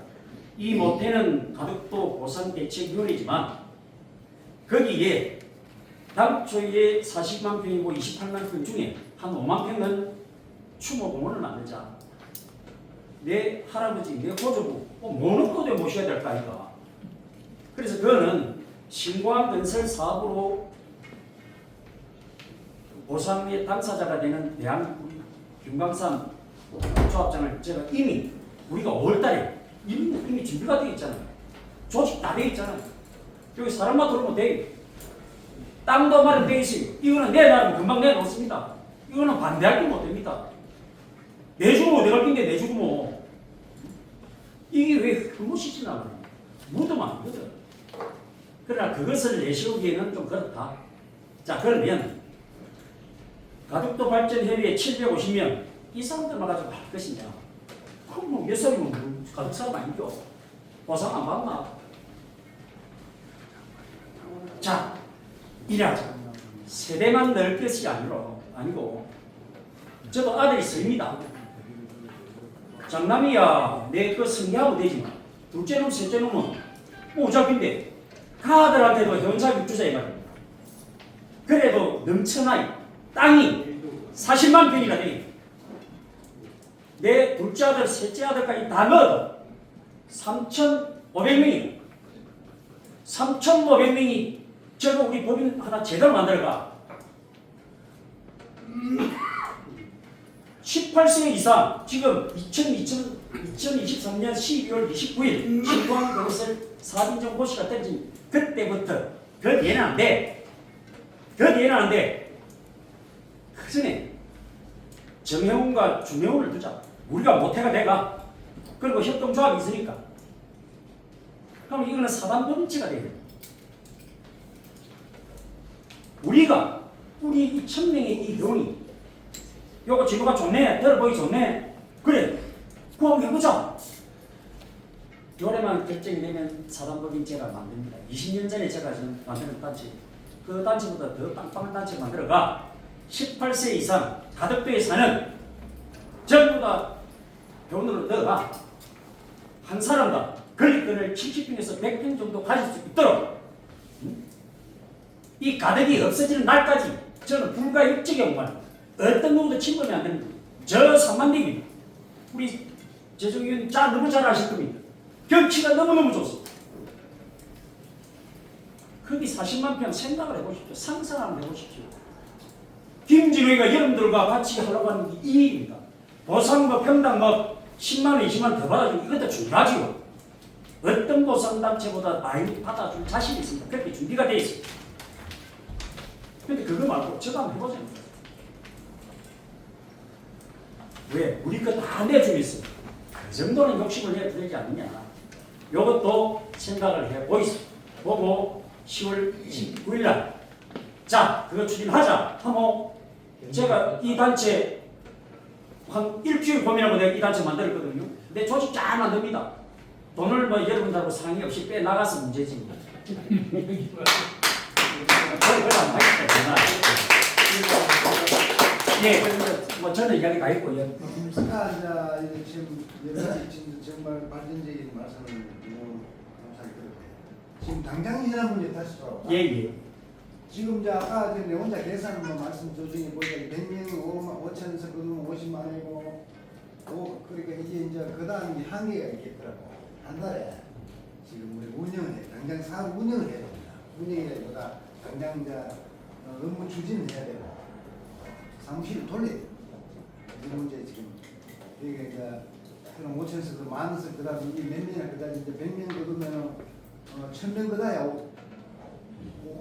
이 모태는 가덕도 보상대책위원회지만 거기에 당초에 40만 평이고 28만 평 중에 한 5만 평은 추모공원을 만들자. 내 할아버지, 내 고조부 모노코대 모셔야 될 거 아닌가. 그래서 그거는 신고한 건설 사업으로 보상의 당사자가 되는 대한민국 김광산 조합장을 제가 이미 우리가 5월달에 이미 준비가 되어 있잖아요. 조직 다 되어 있잖아요. 여기 사람만 들어오면 돼. 땅도 마련되어 있어요. 이거는 내놔면 금방 내놓습니다. 이거는 반대할 게 못 됩니다. 내주고 내가 낀게 내주고 뭐. 이게 왜 흠없이 나가요? 묻으면 안 되거든. 그러나 그것을 내세우기에는 좀 그렇다. 자, 그러면 가덕도 발전협의회 750명 이 사람들만 가지고 할 것이냐? 그럼 뭐 몇 사람이면 가덕 사람 아니죠? 보상 안 받나? 자, 이래하자. 세대만 넣을 것이 아니고 저도 아들이 서입니다. 장남이야 내 그 성계하고 되지만 둘째 놈 셋째 놈은 뭐 어차피인데 그 아들한테도 현사 육주자에 말입니다. 그래도 넘쳐나이 땅이 40만 평이나 돼. 내 둘째 아들 셋째 아들까지 다 넣어도 3,500명이 3,500명이 저거 우리 법인 하나 제대로 만들어가. 18세 이상 지금 2023년 12월 29일 신고한 그것을 사빈정 고시가 떨어진 그때부터 그 뒤에는 안 돼. 그 뒤에는 안 돼. 그 전에 정혜훈과 준혜훈을 두자. 우리가 모태가 돼가. 그리고 협동조합이 있으니까. 그럼 이거는 사단법인체가 돼야 돼. 우리가 우리 2,000명의 이 돈이 요거 지도가 좋네. 들어보기 좋네. 그래. 그거 한번 해보자. 요래만 결정이 되면 사단법인체가 만듭니다. 20년 전에 제가 지금 만드는 단체. 그 단체보다 더 빵빵한 단체 만들어가 18세 이상 가덕도에 사는 전부 다 돈으로 넣어가 한 사람당 건립권을 70평에서 100평 정도 가질 수 있도록 이 가덕이 없어지는 날까지 저는 불가역적의 공간 어떤 놈도 침범이 안 됩니다. 저 3만 대입니다. 우리 재정위원 너무 잘 아실 겁니다. 경치가 너무너무 좋습니다. 거기 40만 평 생각을 해보십시오. 상상을 한번 해보십시오. 김진우이가 여러분들과 같이 하려고 하는 게 이 일입니다. 보상과 평당 10만 원, 20만 원 더 받아주고 이것도 중요하지요. 어떤 보상단체보다 많이 받아줄 자신이 있습니다. 그렇게 준비가 되어 있습니다. 근데 그거 말고 저도 한번 해보세요. 왜? 우리 거 다 내주겠어. 그 정도는 욕심을 내야 되지 않느냐. 이것도 생각을 해보이소. 보고 10월 29일 날 자, 그거 추진하자. 하면 제가 이 단체 한 일주일 고민하고 내가 이 단체 만들었거든요. 내 조직 잘 만듭니다. 돈을 뭐 여러분들하고 상의 없이 빼나가서 문제지. 그걸 안 하겠다. 정말. 예, 뭐 저는 이야기 다 했고요. 아까 이제 지금 여러 가지 지금 정말 발전적인 말씀을 너무 감사히 들었고요. 지금 당장 일어난 문제 다시 돌아올까? 예, 예. 지금 이제 아까 내 혼자 계산 말씀 도중에 보니까 100명 5천에서 그러면 50만 원이고 그러니까 이게 이제 그 다음 한계가 있겠더라고. 한 달에 지금 우리 운영을 해. 당장 사업 운영을 해야 됩니다. 운영이라기보다 당장 이제 업무 추진을 해야 되고 사무실을 돌려야 돼요. 이 문제 지금 이게 이제 그럼 5천에서 그 만원에서 그 다음에 이게 몇 명이나 그 다음에 이제 100명 거두면은 1000명 거다야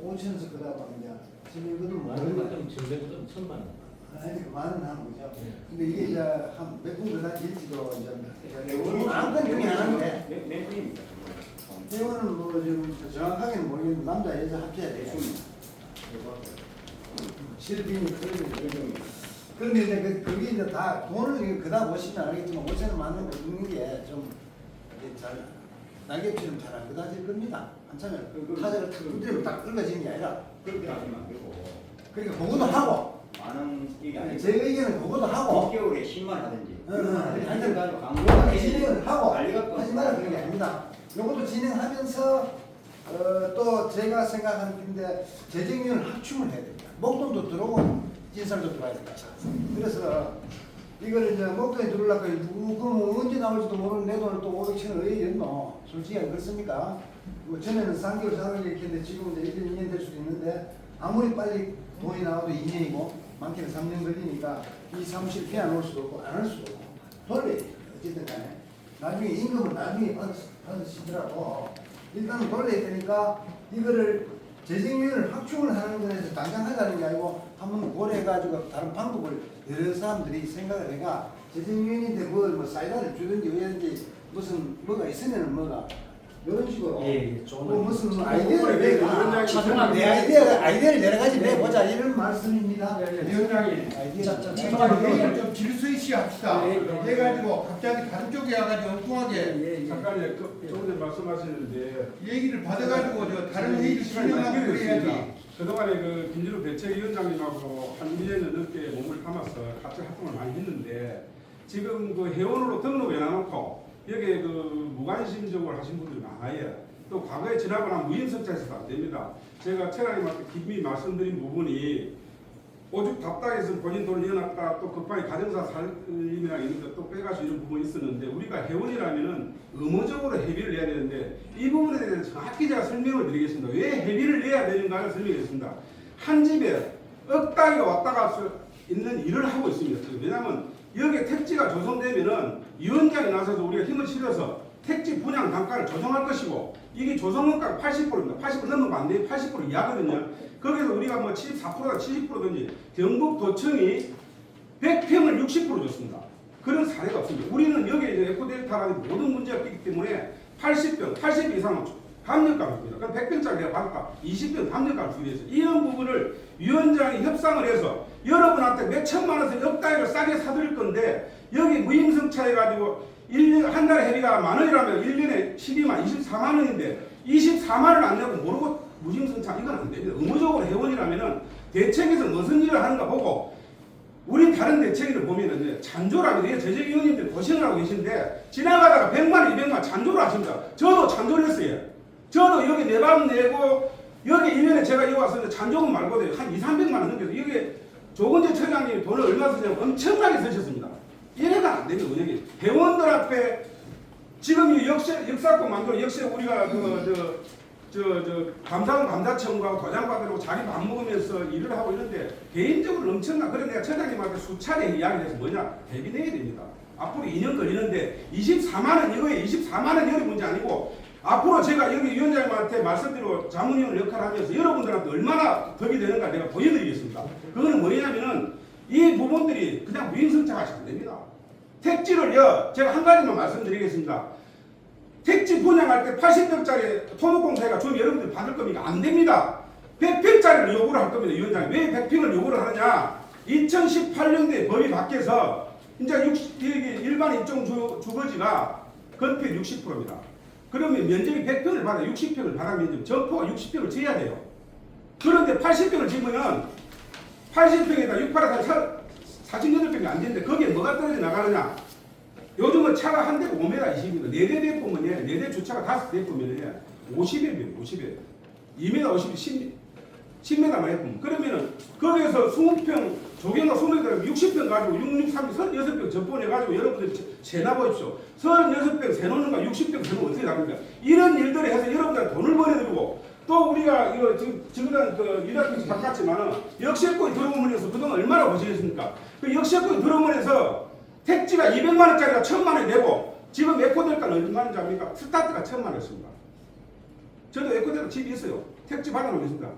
5천에서 그 다음에 이제 1000명 거두면 많은 것좀 전배보다 1000만 원. 아니 그 만원 하는 거죠. 네. 근데 이게 이제 한 몇 분 거다 될지도 이제 아무건 중에 하나인데 몇 분입니까? 이거는 뭐 지금 정확하게는 모르겠는데 남자 여자 합쳐야 돼요. 실빈이 그런 그런데 이제 그게 이제 다 돈을 그다 보시면 알겠지만 5천원 만원 걷는 게 좀 잘 날개처럼 잘 안 그다질 겁니다. 한참에 타자를 탁 두드리면 딱 긁어지는 게 아니라 그렇게 하시면 안 되고 그러니까 그것도 하고 많은 얘기 아니고 제 의견은 그것도 하고 6개월에 10만 하든지 하여튼 가지고 요거는 진행을 하고 관리가 또 하지만 그런 게 아닙니다. 요것도 진행하면서 또 제가 생각하는 건데 재정위원을 합충을 해야 됩니다. 목돈도 들어오고 진설도 들어야 됩니다. 그래서 이거를 이제 목돈이 들어오려고 누구 언제 나올지도 모르는 내 돈을 또 500천 원 왜 였노? 솔직히 그렇습니까? 뭐 전에는 3개월 4개월 이렇게 했는데 지금 이제 1년 2년 될 수도 있는데 아무리 빨리 돈이 나와도 2년이고 많게는 3년 걸리니까 이 사무실 피안 올 수도 없고 안 할 수도 없고 돌려야 돼요. 어쨌든 간에 나중에 임금은 나중에 받으시더라도 일단은 돌려야 되니까 이거를 재정위원을 확충을 하는 것에서 당장 하자는 게 아니고 한번 고려해가지고 다른 방법을 여러 사람들이 생각을 해가 재정위원인데 뭐 사이다를 주든지 왜든지 무슨 뭐가 있으면은 뭐가 이런 식으로 예, 뭐 무슨 아이디어를 내가 죄송합니다. 내 아이디어를 여러 가지 내보자 이런 말씀입니다. 위원장님, 아이디어 죄송한데 좀 질서 있이 합시다. 예, 예. 그래가지고 갑자기 다른 쪽에 와가지고 엉뚱하게 잠깐요. 조금 전에 말씀하시는데 얘기를 받아가지고 저 다른 회의를 진행하고 그래야지. 그동안에 그 김진우 대책위원장님하고 한 1년 넘게 몸을 담아서 같이 활동을 많이 했는데 지금 그 회원으로 등록해 놔놓고 여기에 그 무관심적으로 하신 분들이 많아요. 또 과거에 지나거나 무임승차해서도 안 됩니다. 제가 최강님한테 깊이 말씀드린 부분이 오죽 답답해서 본인 돈을 이어놨다 또 급하게 가정사 살림이나 있는데 또 빼가서 이런 부분이 있었는데 우리가 회원이라면은 의무적으로 회비를 내야 되는데 이 부분에 대해서 정확히 제가 설명을 드리겠습니다. 왜 회비를 내야 되는가를 설명하겠습니다. 한 집에 억 단위가 왔다 갔다 있는 일을 하고 있습니다. 왜냐하면 여기에 택지가 조성되면은 위원장이 나서서 우리가 힘을 실어서 택지 분양 단가를 조정할 것이고 이게 조성원가 80%입니다. 80% 넘으면 안 돼요. 80% 이하거든요. 거기서 우리가 뭐 74%나 70%든지 경북도청이 100평을 60% 줬습니다. 그런 사례가 없습니다. 우리는 여기에 이제 에코델타라는 모든 문제가 있기 때문에 80평, 80평 이상은 합력가를 줍니다. 그럼 100평짜리 내가 받을까? 20평 합력가를 주기 위해서 이런 부분을 위원장이 협상을 해서 여러분한테 몇 천만 원씩 억 단위로 싸게 사드릴 건데 여기 무임승차 해가지고 1년 한 달에 회비가 만 원이라면 1년에 12만 24만 원인데 24만 원 안 내고 모르고 무임승차 이건 안 됩니다. 의무적으로 회원이라면은 대책에서 무슨 일을 하는가 보고 우리 다른 대책을 보면은 잔조라고 해요. 재정위원님들 고생을 하고 계신데 지나가다가 100만 원, 200만 원 잔조를 하십니다. 저도 잔조를 했어요. 저도 여기 내 밥 내고 여기 1년에 제가 여기 왔었는데 잔조금 말고도 한 2, 300만 원 넘겨서 여기 조건재 처장님이 돈을 얼마 쓰냐고 엄청나게 쓰셨습니다. 이래가 안 되죠. 운영이. 회원들 앞에 지금 이 역사권 만들어 역시 우리가 감사원 감사청과 도장 받으려고 자기 밥 먹으면서 일을 하고 있는데 개인적으로 엄청나. 그래 내가 처장님한테 수차례 이야기를 해서 뭐냐 대비 내야 됩니다. 앞으로 2년 걸리는데 24만 원 이거에 24만 원 이런 문제 아니고 앞으로 제가 여기 위원장님한테 말씀드리고 자문위원 역할을 하면서 여러분들한테 얼마나 덕이 되는가 내가 보여드리겠습니다. 그거는 뭐냐면은 이 부분들이 그냥 무임승차가 안 됩니다. 택지를요 제가 한 가지만 말씀드리겠습니다. 택지 분양할 때 80평짜리 토목공사가 주면 여러분들 받을 겁니까? 안 됩니다. 100평짜리를 요구를 할 겁니다. 위원장이 왜 100평을 요구를 하느냐? 2018년도에 법이 바뀌어서 이제 일반 입종 주거지가 건폐율 60%입니다. 그러면 면적이 100평을 받아 60평을 받으면 점포가 60평을 지어야 돼요. 그런데 80평을 지으면 80평에다 6, 8, 4, 48평이 안 되는데 거기에 뭐가 떨어져 나가느냐? 요즘은 차가 한 대가 5m 20입니다. 4대 대포면 4대 주차가 5대 대포면 50일이에요. 50일. 2m 50이 10m만 했고 그러면은 거기에서 20평 조경과 20평 60평 가지고 663 36평 접본해가지고 여러분들 세나보십시오. 36평 세놓는가 60평 세놓으면 어떻게 다릅니까? 이런 일들을 해서 여러분들 돈을 벌어들이고 또 우리가 이거 지금 그 유다평 바꿨지만은 역세권이 들어오면서 그동안 얼마나 고생했습니까? 그 역세권이 들어오면서 택지가 200만 원짜리가 1000만 원 내고 지금 에코델가는 얼마 원인지 압니까? 스타트가 1000만 원이었습니다. 저도 에코델가 집이 있어요. 택지 받아놓겠습니다.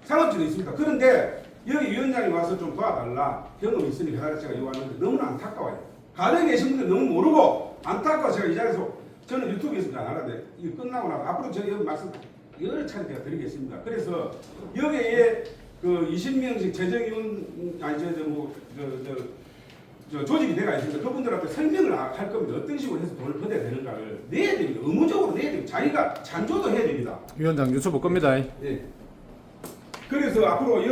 상업지도 있습니다. 그런데 여기 위원장이 와서 좀 도와달라. 경험이 있으니까 제가 요구하는데 너무나 안타까워요. 가정에 계신 분들 너무 모르고 안타까워 제가 이 자리에서 저는 유튜브에서 안 하는데 이거 끝나고 나서 앞으로 제가 여기 말씀 여러 차례 제가 드리겠습니다. 그래서 여기에 그 20명씩 재정위원 조직이 돼가 있습니다. 그분들한테 설명을 할 겁니다. 어떤 식으로 해서 돈을 받아야 되는가를 내야 됩니다. 의무적으로 내야 됩니다. 자기가 잔조도 해야 됩니다. 위원장 유튜브 겁니다. 예. 그래서 앞으로